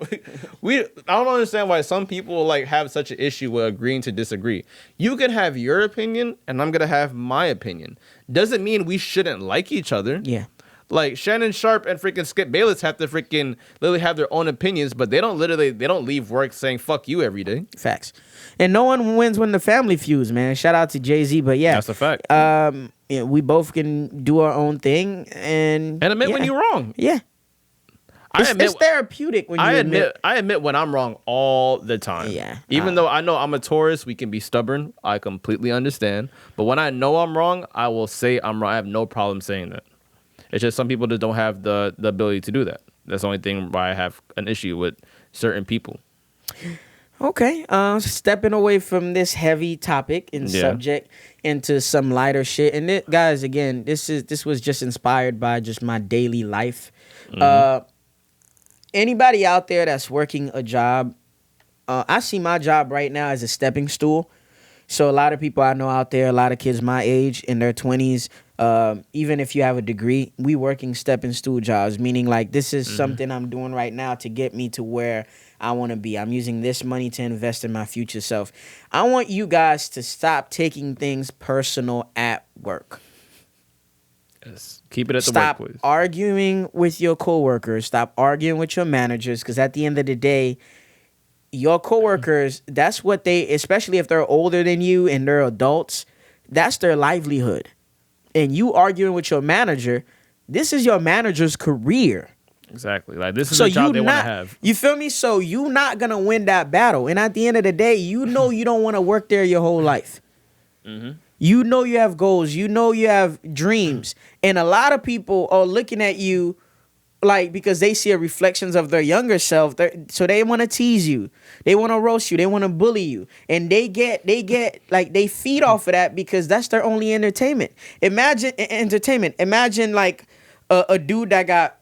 B: I don't understand why some people like have such an issue with agreeing to disagree. You can have your opinion and I'm going to have my opinion. Doesn't mean we shouldn't like each other.
A: Yeah.
B: Like Shannon Sharp and freaking Skip Bayless have to freaking literally have their own opinions, but they don't leave work saying fuck you every day.
A: Facts. And no one wins when the family feuds, man. Shout out to Jay-Z, but yeah.
B: That's a fact.
A: Yeah, we both can do our own thing and
B: admit when you're wrong.
A: Yeah. It's therapeutic when you admit.
B: I admit when I'm wrong all the time.
A: Yeah.
B: Even though I know I'm a Taurus, we can be stubborn. I completely understand. But when I know I'm wrong, I will say I'm wrong. I have no problem saying that. It's just some people that don't have the ability to do that. That's the only thing why I have an issue with certain people.
A: Okay, stepping away from this heavy topic and subject into some lighter shit. And guys, again, this was just inspired by just my daily life. Anybody out there that's working a job, I see my job right now as a stepping stool. So a lot of people I know out there, a lot of kids my age in their 20s, even if you have a degree, we working stepping stool jobs, meaning like this is something I'm doing right now to get me to where I want to be. I'm using this money to invest in my future self. I want you guys to stop taking things personal at work.
B: Yes. Keep it at the
A: Stop
B: workplace.
A: arguing with your coworkers. Stop arguing with your managers, because at the end of the day, your coworkers, that's what they, especially if they're older than you and they're adults, that's their livelihood. And you arguing with your manager, this is your manager's career.
B: Exactly. Like, this is a job they want to have.
A: You feel me? So you not going to win that battle. And at the end of the day, you know you don't want to work there your whole life. You know you have goals. You know you have dreams. And a lot of people are looking at you like, because they see a reflections of their younger self, so they want to tease you, they want to roast you, they want to bully you, and they get like, they feed off of that because that's their only entertainment. Imagine like a dude that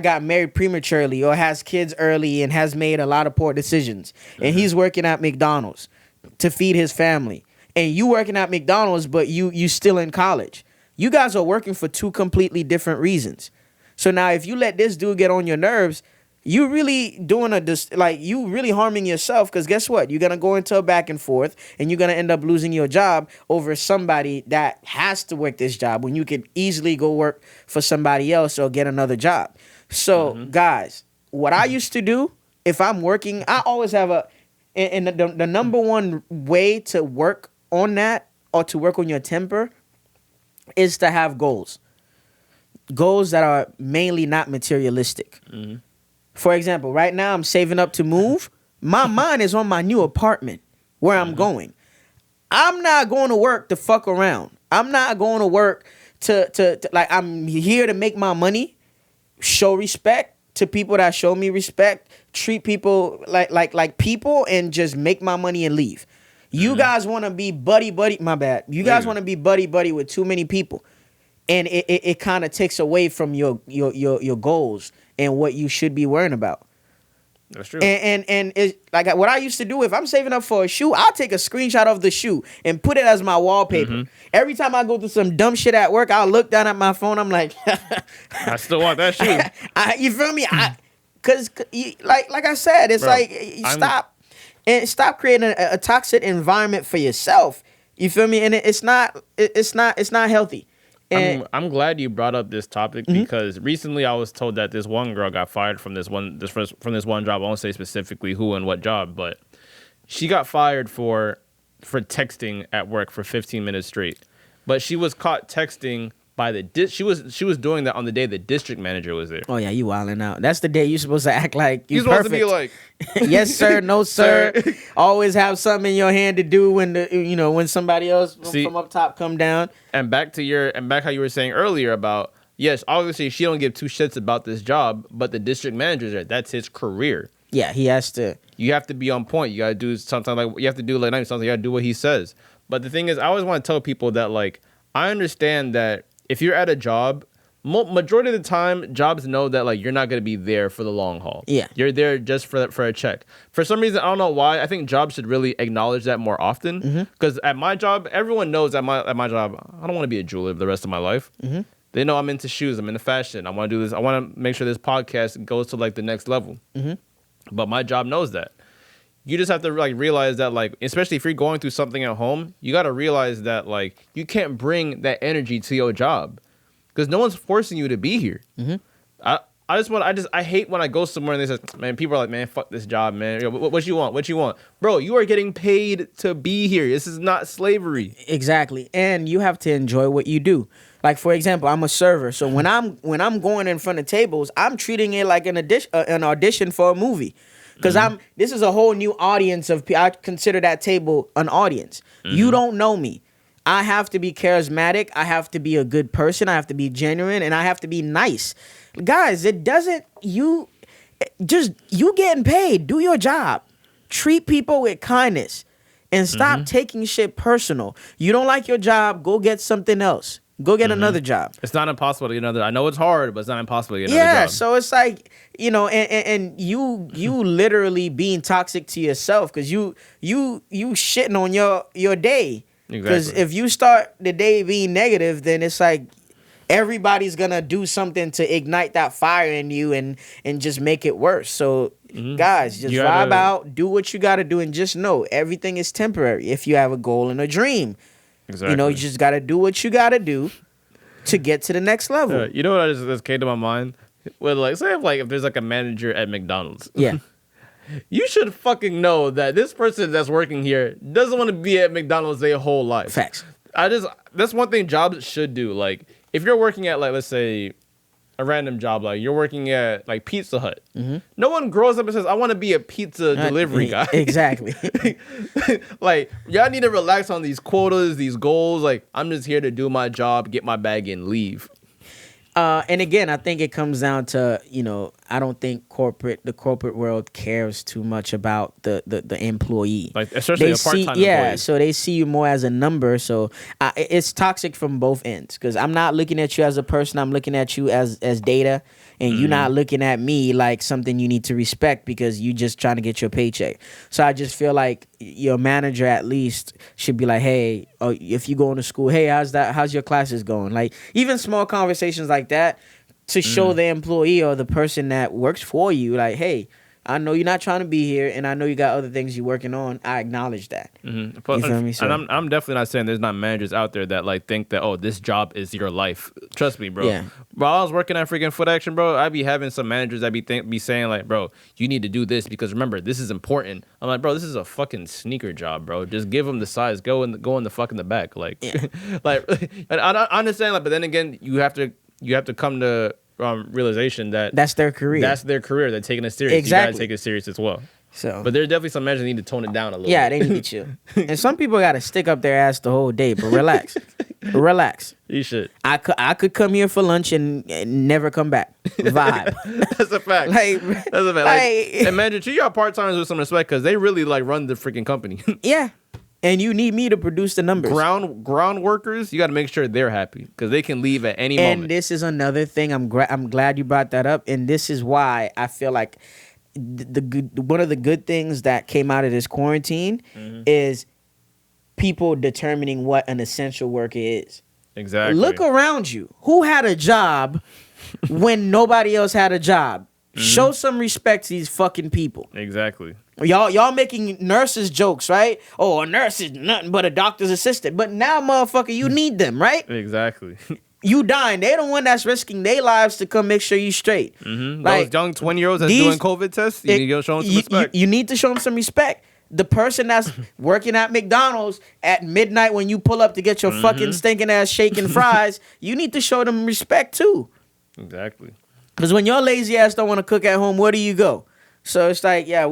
A: got married prematurely or has kids early and has made a lot of poor decisions, and he's working at McDonald's to feed his family, and you working at McDonald's but you still in college. You guys are working for two completely different reasons. So now if you let this dude get on your nerves, you really you really harming yourself, because guess what? You're going to go into a back and forth and you're going to end up losing your job over somebody that has to work this job when you could easily go work for somebody else or get another job. So guys, what I used to do if I'm working, I always have the number one way to work on that or to work on your temper is to have goals. Goals that are mainly not materialistic. For example, right now I'm saving up to move. My mind is on my new apartment where I'm going. I'm not going to work to fuck around. I'm not going to work to like, I'm here to make my money, show respect to people that show me respect, treat people like people, and just make my money and leave. You guys want to be buddy, my bad. You guys want to be buddy with too many people. and it kind of takes away from your goals and what you should be worrying about.
B: That's true.
A: And it's like what I used to do, if I'm saving up for a shoe, I'll take a screenshot of the shoe and put it as my wallpaper.
B: Mm-hmm.
A: Every time I go through some dumb shit at work, I'll look down at my phone. I'm like,
B: I still want that shoe.
A: You feel me? Cause like I said, it's
B: Bro,
A: like stop creating a toxic environment for yourself. You feel me? And it's not healthy. And
B: I'm glad you brought up this topic because recently I was told that this one girl got fired from this one job. I won't say specifically who and what job, but she got fired for texting at work for 15 minutes straight. But she was caught texting by she was doing that on the day the district manager was there.
A: Oh yeah, you wilding out. That's the day you're supposed to act like you're
B: supposed
A: perfect.
B: to be like,
A: yes sir, no sir. Always have something in your hand to do when somebody else from up top come down.
B: And back how you were saying earlier about, yes, obviously she don't give two shits about this job, but the district manager's there. That's his career.
A: Yeah, he has to.
B: You have to be on point. You gotta do something like you have to do like something. You gotta do what he says. But the thing is, I always want to tell people that like I understand that if you're at a job, majority of the time, jobs know that like you're not gonna be there for the long haul. Yeah, you're there just for a check. For some reason, I don't know why. I think jobs should really acknowledge that more often. Because at my job, everyone knows at my job, I don't want to be a jeweler the rest of my life. They know I'm into shoes. I'm into fashion. I want to do this. I want to make sure this podcast goes to like the next level. But my job knows that. You just have to like realize that like, especially if you're going through something at home, you got to realize that like you can't bring that energy to your job because no one's forcing you to be here. I hate when I go somewhere and they say, man, people are like, man, fuck this job, man. What you want? What you want? Bro, you are getting paid to be here. This is not slavery.
A: Exactly. And you have to enjoy what you do. Like, for example, I'm a server. So when I'm going in front of tables, I'm treating it like an audition for a movie. Because this is a whole new audience of people. I consider that table an audience. You don't know me. I have to be charismatic. I have to be a good person. I have to be genuine. And I have to be nice. Guys, you getting paid. Do your job. Treat people with kindness. And stop taking shit personal. You don't like your job, go get something else. Go get another job.
B: It's not impossible to get another. I know it's hard, but it's not impossible to get another job.
A: Yeah, so it's like, and you literally being toxic to yourself because you shitting on your day. Because if you start the day being negative, then it's like everybody's gonna do something to ignite that fire in you and just make it worse. So guys, just vibe out, do what you gotta do, and just know everything is temporary if you have a goal and a dream. Exactly. You just got to do what you got to do to get to the next level.
B: You know what just came to my mind? Well, like, say if there's like a manager at McDonald's.
A: Yeah.
B: You should fucking know that this person that's working here doesn't want to be at McDonald's their whole life.
A: Facts.
B: That's one thing jobs should do. Like, if you're working at, like, let's say, a random job, like you're working at like Pizza Hut. No one grows up and says, I want to be a pizza delivery guy.
A: Exactly.
B: Like, y'all need to relax on these quotas, these goals. Like, I'm just here to do my job, get my bag, and leave.
A: And again, I think it comes down to, I don't think the corporate world cares too much about the employee.
B: Like, especially a part-time employee.
A: Yeah, so they see you more as a number. So it's toxic from both ends because I'm not looking at you as a person. I'm looking at you as data. And you're not looking at me like something you need to respect because you just trying to get your paycheck. So I just feel like your manager at least should be like, hey, if you going to school, hey, how's your classes going? Like even small conversations like that to show the employee or the person that works for you, like, hey, I know you're not trying to be here, and I know you got other things you're working on. I acknowledge that. You feel me? So,
B: and I'm definitely not saying there's not managers out there that like think that, oh, this job is your life. Trust me, bro. Yeah. While I was working at freaking Foot Action, bro, I'd be having some managers that be saying like, bro, you need to do this because remember, this is important. I'm like, bro, this is a fucking sneaker job, bro. Just give them the size. Go in the fucking the back. Like, yeah. Like, I understand, like, but then again, you have to come to realization that
A: that's their career.
B: They're taking it serious.
A: Exactly.
B: You gotta take it serious as well.
A: So,
B: but there's definitely some measures that need to tone it down a little.
A: Yeah,
B: bit.
A: they need to chill. And some people gotta stick up their ass the whole day, but relax. Relax.
B: You should.
A: I could come here for lunch and never come back. Vibe.
B: That's a fact. That's a fact. Like, and man, treat your part timers with some respect because they really like run the freaking company.
A: Yeah. and you need me to produce the numbers.
B: Ground workers, you got to make sure they're happy because they can leave at any
A: And
B: moment.
A: this is another thing. I'm glad you brought that up, and this is why I feel like one of the good things that came out of this quarantine is people determining what an essential worker is.
B: Exactly.
A: Look around you. Who had a job when nobody else had a job? Show some respect to these fucking people.
B: Exactly.
A: Y'all making nurses jokes, right? Oh, a nurse is nothing but a doctor's assistant. But now, motherfucker, you need them, right?
B: Exactly.
A: You dying. They the one that's risking their lives to come make sure you straight.
B: Those young 20-year-olds that's doing COVID tests, you need to show them some respect.
A: You need to show them some respect. The person that's working at McDonald's at midnight when you pull up to get your fucking stinking ass shake and fries, you need to show them respect too.
B: Exactly.
A: Because when your lazy ass don't want to cook at home, where do you go? So it's like, yeah,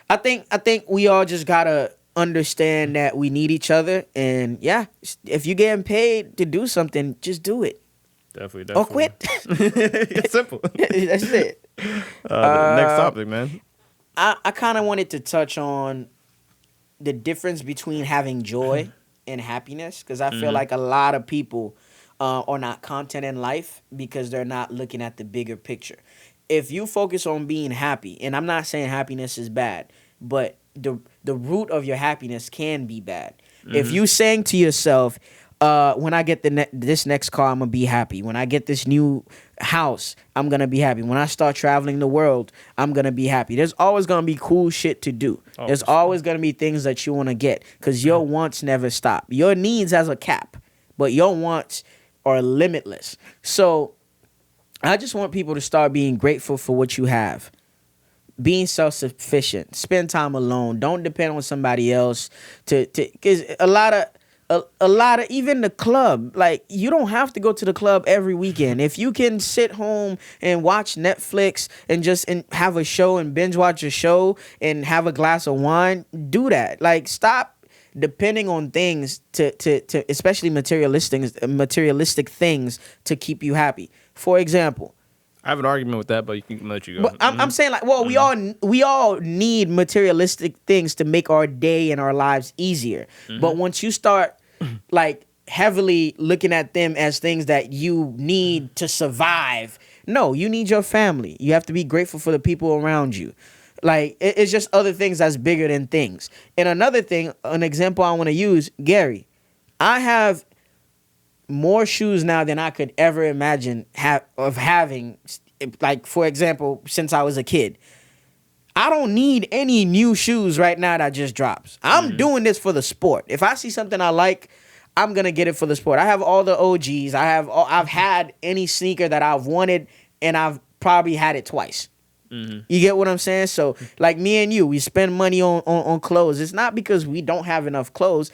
A: I think we all just gotta understand that we need each other, and yeah, if you're getting paid to do something, just do it.
B: Definitely.
A: Or quit.
B: It's simple.
A: That's it.
B: Next topic, man.
A: I kind of wanted to touch on the difference between having joy and happiness, because I feel like a lot of people are not content in life because they're not looking at the bigger picture. If you focus on being happy, and I'm not saying happiness is bad, but the root of your happiness can be bad. If you saying to yourself, when I get this next car, I'm gonna be happy. When I get this new house, I'm gonna be happy. When I start traveling the world, I'm gonna be happy. There's always gonna be cool shit to do. There's always gonna be things that you wanna get, because your wants never stop. Your needs has a cap, but your wants are limitless. So I just want people to start being grateful for what you have. Being self-sufficient. Spend time alone. Don't depend on somebody else to because a lot of even the club, like, you don't have to go to the club every weekend. If you can sit home and watch Netflix and just have a show and binge watch a show and have a glass of wine, do that. Like, stop depending on things to especially materialistic things to keep you happy. For example,
B: I have an argument with that, but you can let you go.
A: but I'm saying, like, well, we all need materialistic things to make our day and our lives easier. But once you start like heavily looking at them as things that you need to survive, no, you need your family. You have to be grateful for the people around you. Like, it's just other things that's bigger than things. And another thing, an example I want to use, Gary, I have more shoes now than I could ever imagine having. Like, for example, since I was a kid, I don't need any new shoes right now that just drops. I'm doing this for the sport. If I see something I like, I'm gonna get it for the sport. I have all the OGs. I've had any sneaker that I've wanted, and I've probably had it twice. You get what I'm saying? So, like, me and you, we spend money on clothes. It's not because we don't have enough clothes.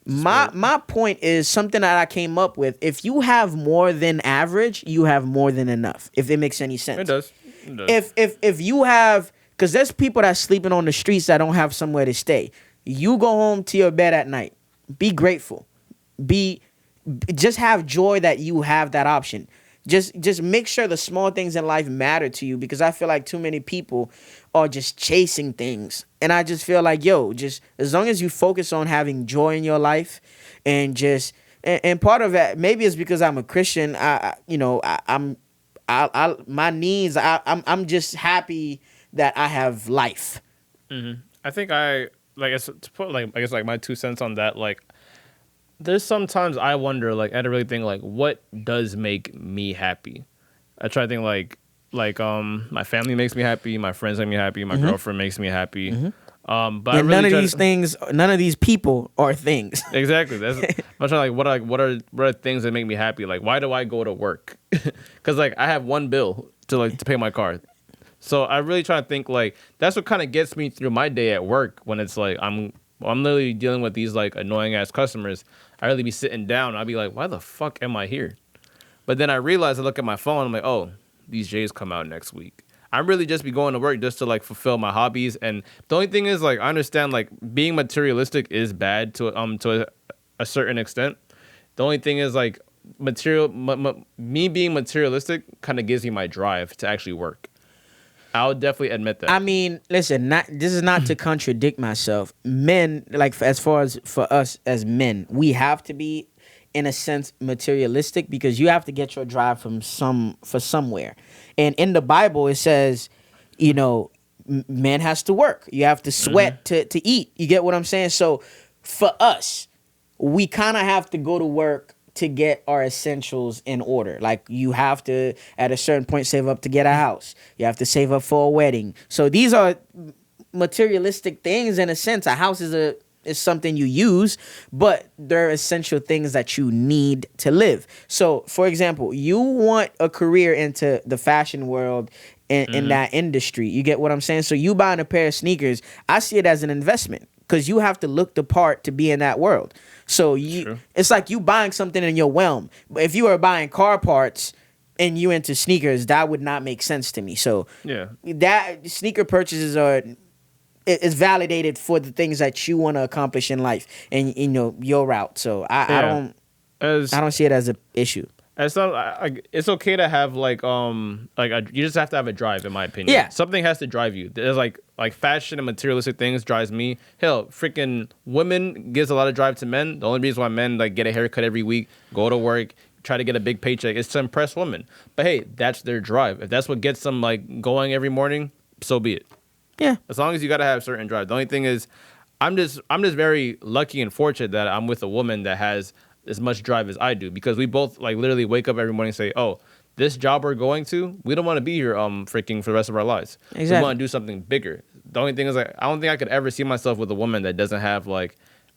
A: My point is something that I came up with. If you have more than average, you have more than enough. If it makes any sense.
B: It does.
A: If you have, because there's people that's sleeping on the streets that don't have somewhere to stay. You go home to your bed at night. Be grateful. Just have joy that you have that option. Just make sure the small things in life matter to you, because I feel like too many people are just chasing things. And I just feel like, yo, just as long as you focus on having joy in your life, and just and part of that, maybe it's because I'm a Christian. I'm just happy that I have life.
B: I think I guess my 2 cents on that, like, there's sometimes I wonder, like, I had to really think, like, what does make me happy? I try to think, like my family makes me happy, my friends make me happy, my girlfriend makes me happy. But
A: And
B: I really
A: none of these people are things.
B: Exactly. That's I'm trying, like, what are things that make me happy? Like, why do I go to work? Because, like, I have one bill to pay my car. So I really try to think, like, that's what kind of gets me through my day at work, when it's like I'm literally dealing with these, like, annoying ass customers. I really be sitting down and I'll be like, why the fuck am I here? But then I realize, I look at my phone, I'm like, oh, these J's come out next week. I really just be going to work just to, like, fulfill my hobbies. And the only thing is, like, I understand, like, being materialistic is bad to a certain extent. The only thing is, like, me being materialistic kind of gives me my drive to actually work. I'll definitely admit that.
A: I mean, listen, this is not to contradict myself. Men, like as far as for us as men, we have to be, in a sense, materialistic because you have to get your drive from somewhere. And in the Bible, it says, you know, man has to work. You have to sweat to eat. You get what I'm saying? So for us, we kind of have to go to work to get our essentials in order. Like you have to, at a certain point, save up to get a house. You have to save up for a wedding. So these are materialistic things in a sense. A house is something you use, but they're essential things that you need to live. So, for example, you want a career into the fashion world in that industry. You get what I'm saying? So you buying a pair of sneakers, I see it as an investment because you have to look the part to be in that world. So it's like you buying something in your realm. But if you were buying car parts and you into sneakers, that would not make sense to me. So that sneaker purchases is validated for the things that you want to accomplish in life and your route. So I don't see it as an issue.
B: It's okay to have you just have to have a drive, in my opinion.
A: Yeah,
B: something has to drive you. There's like fashion and materialistic things drives me. Hell, freaking women gives a lot of drive to men. The only reason why men get a haircut every week, go to work, try to get a big paycheck is to impress women. But hey, that's their drive. If that's what gets them going every morning, so be it.
A: Yeah.
B: As long as you gotta have certain drive. The only thing is, I'm just very lucky and fortunate that I'm with a woman that has as much drive as I do, because we both literally wake up every morning and say, oh, this job we're going to, we don't want to be here freaking for the rest of our lives. Exactly. We want to do something bigger. The only thing is I don't think I could ever see myself with a woman that doesn't have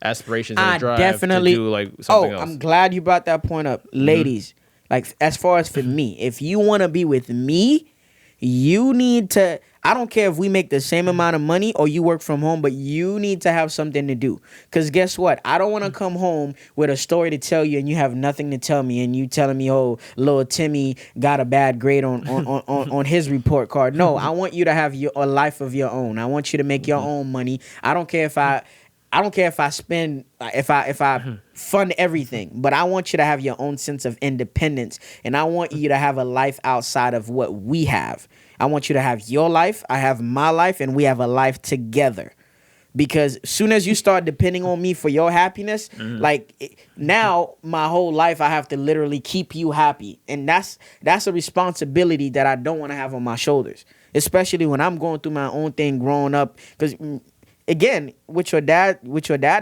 B: aspirations and drive definitely, to do something else.
A: I'm glad you brought that point up. Ladies, as far as for me, if you want to be with me, you need to, I don't care if we make the same amount of money or you work from home, but you need to have something to do. Because guess what? I don't want to come home with a story to tell you and you have nothing to tell me and you telling me, oh, little Timmy got a bad grade on his report card. No, I want you to have a life of your own. I want you to make your own money. I don't care if I fund everything, but I want you to have your own sense of independence, and I want you to have a life outside of what we have. I want you to have your life, I have my life, and we have a life together. Because as soon as you start depending on me for your happiness, now my whole life I have to literally keep you happy, and that's a responsibility that I don't want to have on my shoulders, especially when I'm going through my own thing growing up. Because again, with your dad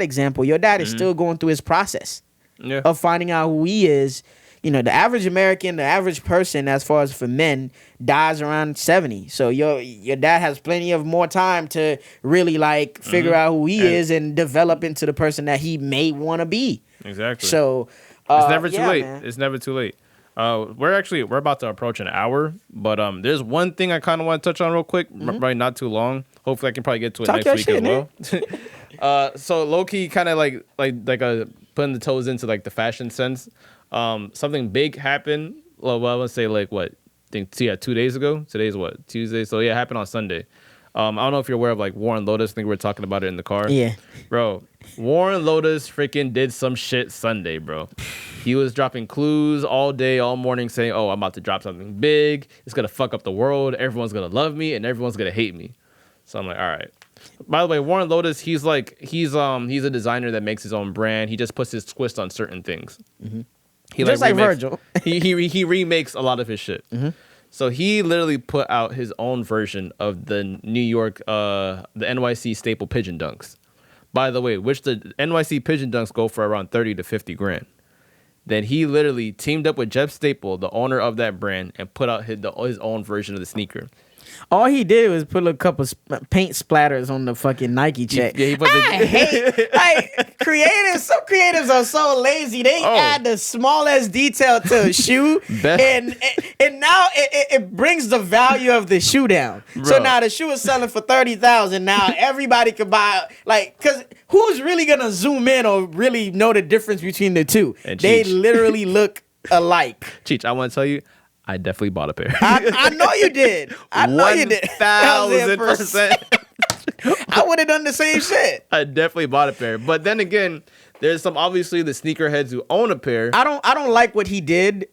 A: example, your dad is still going through his process of finding out who he is. The average American, the average person, as far as for men, dies around 70. So your dad has plenty of more time to really figure out who he is and develop into the person that he may want to be.
B: Exactly.
A: So
B: it's never too late.
A: Man.
B: It's never too late. We're about to approach an hour, but there's one thing I kind of want to touch on real quick, right? Not too long. Hopefully, I can probably get to it next week as well. So low key, kind of putting the toes into the fashion sense. Something big happened. Well, I would say 2 days ago. Today's what, Tuesday? So yeah, it happened on Sunday. I don't know if you're aware of Warren Lotus. I think we were talking about it in the car.
A: Yeah,
B: bro. Warren Lotus freaking did some shit Sunday, bro. He was dropping clues all day, all morning, saying, "Oh, I'm about to drop something big. It's gonna fuck up the world. Everyone's gonna love me, and everyone's gonna hate me." So I'm like, all right. By the way, Warren Lotus, he's a designer that makes his own brand. He just puts his twist on certain things. Mm-hmm. He
A: just like Virgil.
B: he remakes a lot of his shit. Mm-hmm. So he literally put out his own version of the New York, the NYC staple pigeon dunks. By the way, which the NYC pigeon dunks go for around 30 to 50 grand. Then he literally teamed up with Jeff Staple, the owner of that brand, and put out his own version of the sneaker.
A: All he did was put a couple paint splatters on the fucking Nike check.
B: Yeah, he put
A: creatives. Some creatives are so lazy. They add the smallest detail to a shoe, and now it brings the value of the shoe down. Bro. So now the shoe is selling for $30,000. Now everybody could buy because who's really gonna zoom in or really know the difference between the two? And they literally look alike.
B: Cheech, I want to tell you, I definitely bought a pair.
A: I know you did. I know you did.
B: 1,000%.
A: I would have done the same shit.
B: I definitely bought a pair. But then again, there's some obviously the sneakerheads who own a pair.
A: I don't like what he did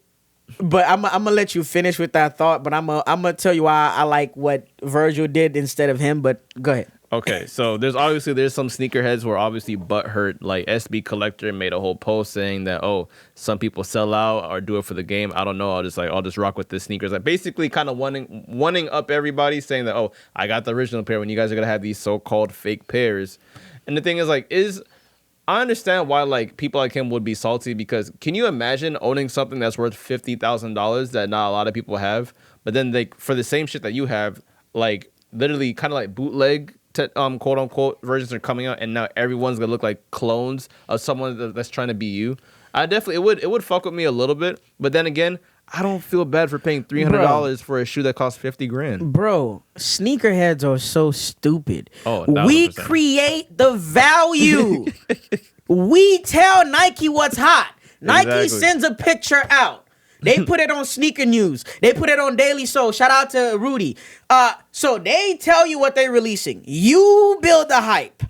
A: But I'm gonna let you finish with that thought. But I'm gonna tell you why I like what Virgil did instead of him. But go ahead.
B: Okay, so there's some sneakerheads who are obviously butthurt. Like SB Collector made a whole post saying that, oh, some people sell out or do it for the game. I don't know. I'll just rock with the sneakers. Like basically kind of wanting up everybody, saying that, oh, I got the original pair when you guys are gonna have these so-called fake pairs. And the thing is, like, I understand why like people like him would be salty, because can you imagine owning something that's worth $50,000 that not a lot of people have, but then they for the same shit that you have, like literally kind of like bootleg quote unquote versions are coming out, and now everyone's gonna look like clones of someone that's trying to be you. I definitely it would fuck with me a little bit, but then again, I don't feel bad for paying $300 for a shoe that costs $50,000.
A: Bro, sneakerheads are so stupid.
B: Oh, 1000%.
A: We create the value. We tell Nike what's hot. Nike sends a picture out. They put it on Sneaker News. They put it on Daily Soul. Shout out to Rudy. So they tell you what they're releasing. You build the hype.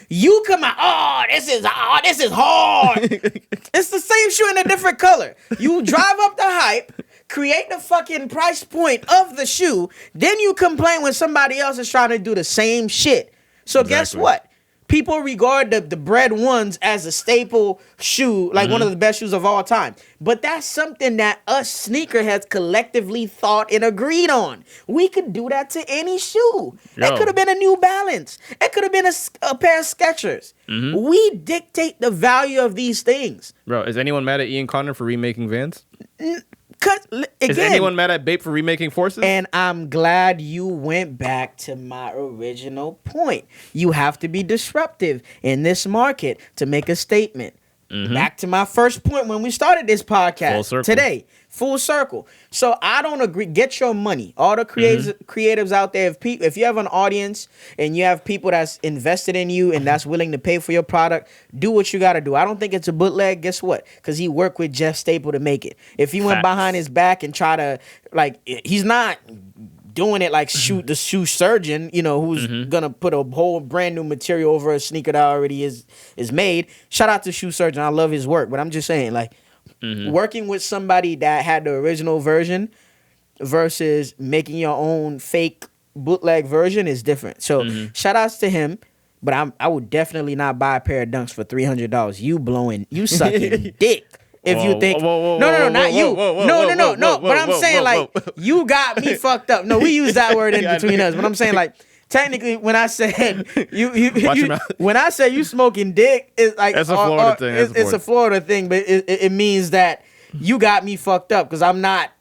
A: You come out, this is hard. It's the same shoe in a different color. You drive up the hype, create the fucking price point of the shoe, then you complain when somebody else is trying to do the same shit. So guess what? People regard the Bred ones as a staple shoe, like one of the best shoes of all time. But that's something that us sneakerheads collectively thought and agreed on. We could do that to any shoe. It could have been a New Balance. It could have been a pair of Skechers. We dictate the value of these things.
B: Bro, is anyone mad at Ian Connor for remaking Vans?
A: Again,
B: is anyone mad at Bape for remaking Forces?
A: And I'm glad you went back to my original point. You have to be disruptive in this market to make a statement. Back to my first point when we started this podcast today. Full circle. So I don't agree. Get your money. All the creatives out there, if you have an audience and you have people that's invested in you and that's willing to pay for your product, do what you got to do. I don't think it's a bootleg. Guess what? Because he worked with Jeff Staple to make it. If he went behind his back and try to, like, he's not doing it like the shoe surgeon, you know, who's gonna put a whole brand new material over a sneaker that already is made. Shout out to shoe surgeon. I love his work, but I'm just saying, like, working with somebody that had the original version versus making your own fake bootleg version is different. So shout outs to him, but I would definitely not buy a pair of Dunks for $300. You sucking dick. If you think no, not you. No. But I'm saying, like, you got me fucked up. No, we use that word in between us. But I'm saying, like, technically, when I said when I say you smoking dick, it's like
B: that's a Florida thing.
A: It's a Florida thing, but it means that you got me fucked up because I'm not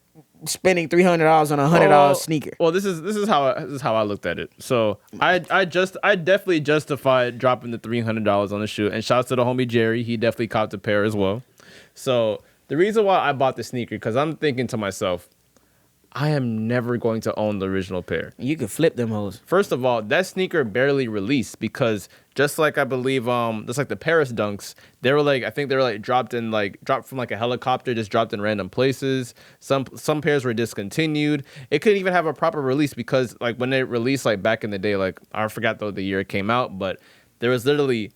A: spending $300 on a $100 sneaker.
B: Well, this is how I looked at it. So I definitely justified dropping the $300 on the shoe. And shouts to the homie Jerry. He definitely copped a pair as well. So the reason why I bought the sneaker, because I'm thinking to myself, I am never going to own the original pair.
A: You could flip them hoes.
B: First of all, that sneaker barely released because just like I believe, just like the Paris Dunks, they were like, I think they were like dropped from like a helicopter, just dropped in random places. Some pairs were discontinued. It couldn't even have a proper release because like when it released, like back in the day, like I forgot the year it came out, but there was literally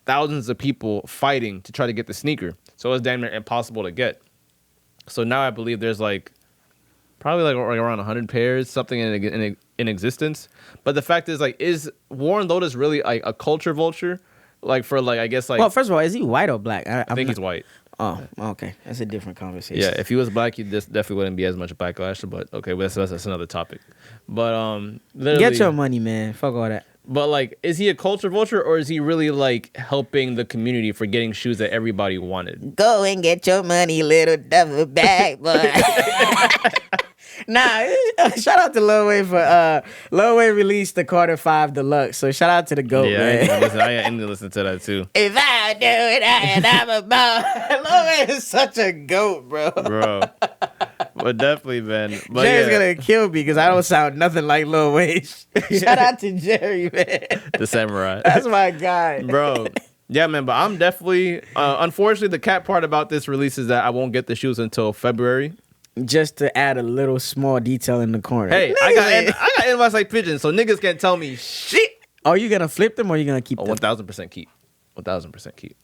B: thousands of people fighting to try to get the sneaker. So it was damn near impossible to get. So now I believe there's like probably like around 100 pairs, something in existence. But the fact is, like, is Warren Lotus really like a culture vulture? Like for like, I guess like.
A: Well, first of all, is he white or black?
B: I think he's white.
A: Oh, okay, that's a different conversation.
B: Yeah, if he was black, he definitely wouldn't be as much backlash. But okay, that's another topic. But
A: get your money, man. Fuck all that.
B: But like, is he a culture vulture or is he really like helping the community for getting shoes that everybody wanted?
A: Go and get your money, little duffel bag, boy. Nah, shout out to Lil Wayne for Lil Wayne released the Carter 5 Deluxe. So shout out to the GOAT, man.
B: I need to listen to that too.
A: If I do it, I'm a boss. Lil Wayne is such a GOAT, bro.
B: But definitely, man. But
A: Jerry's gonna kill me because I don't sound nothing like Lil Wayne. Shout out to Jerry, man.
B: The samurai.
A: That's my guy.
B: Bro. Yeah, man, but I'm definitely unfortunately the cat part about this release is that I won't get the shoes until February.
A: Just to add a little small detail in the corner.
B: Hey, I got invites like pigeons, so niggas can't tell me shit.
A: Are you gonna flip them or are you gonna keep them?
B: 1,000% keep. 1,000% keep.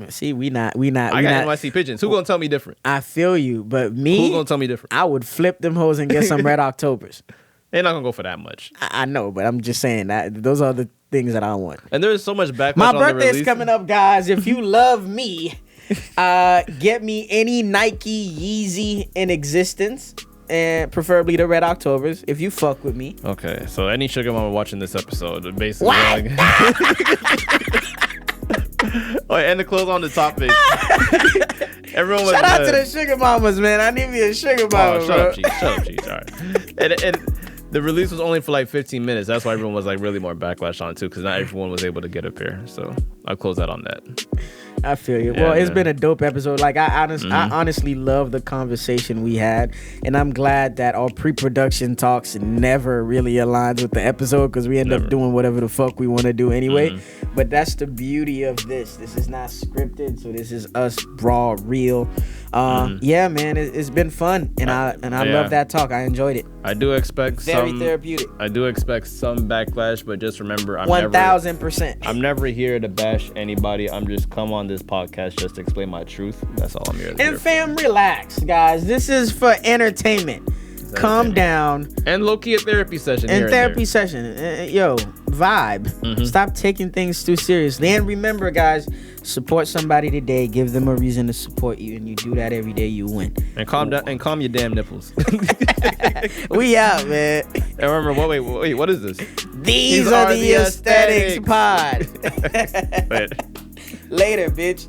A: See, we not.
B: I got NYC pigeons. Who gonna tell me different?
A: I feel you, but me.
B: Who gonna tell me different?
A: I would flip them hoes and get some Red Octobers.
B: They're not gonna go for that much.
A: I know, but I'm just saying that those are the things that I want.
B: And there is so much backlash.
A: My
B: on the
A: birthday's
B: release.
A: coming up, guys. If you love me, get me any Nike Yeezy in existence, and preferably the Red Octobers. If you fuck with me.
B: Okay, so any sugar mama watching this episode, basically.
A: What?
B: Oh, and the clothes on the top page. Everyone was
A: Shout out to the sugar mamas, man. I need me a sugar mama.
B: Oh, shut up, Cheese. All right. And the release was only for like 15 minutes. That's why everyone was like really more backlash on it too, because not everyone was able to get a pair. So I'll close that on that.
A: I feel you.
B: Yeah,
A: Well, it's
B: man.
A: been a dope episode. Like I honestly love the conversation we had, and I'm glad that our pre-production talks never really aligns with the episode because we end up doing whatever the fuck we want to do anyway. But that's the beauty of this. This is not scripted, so this is us raw, real. Yeah, man, it's been fun, and I love that talk. I enjoyed it.
B: I do expect
A: Very therapeutic.
B: I do expect some backlash, but just remember,
A: 1000%.
B: I'm never here to bash anybody. I'm just come on this podcast just to explain my truth. That's all I'm here to do.
A: And fam, relax, guys. This is for entertainment. Calm down.
B: And low-key a therapy session.
A: And
B: here
A: therapy
B: there.
A: session. Yo, vibe. Stop taking things too seriously. And remember, guys, support somebody today. Give them a reason to support you. And you do that every day, you win.
B: And calm down and calm your damn nipples.
A: We out, man.
B: And remember, wait, what is this?
A: These are the Aesthetics Pod.
B: Wait.
A: Later, bitch.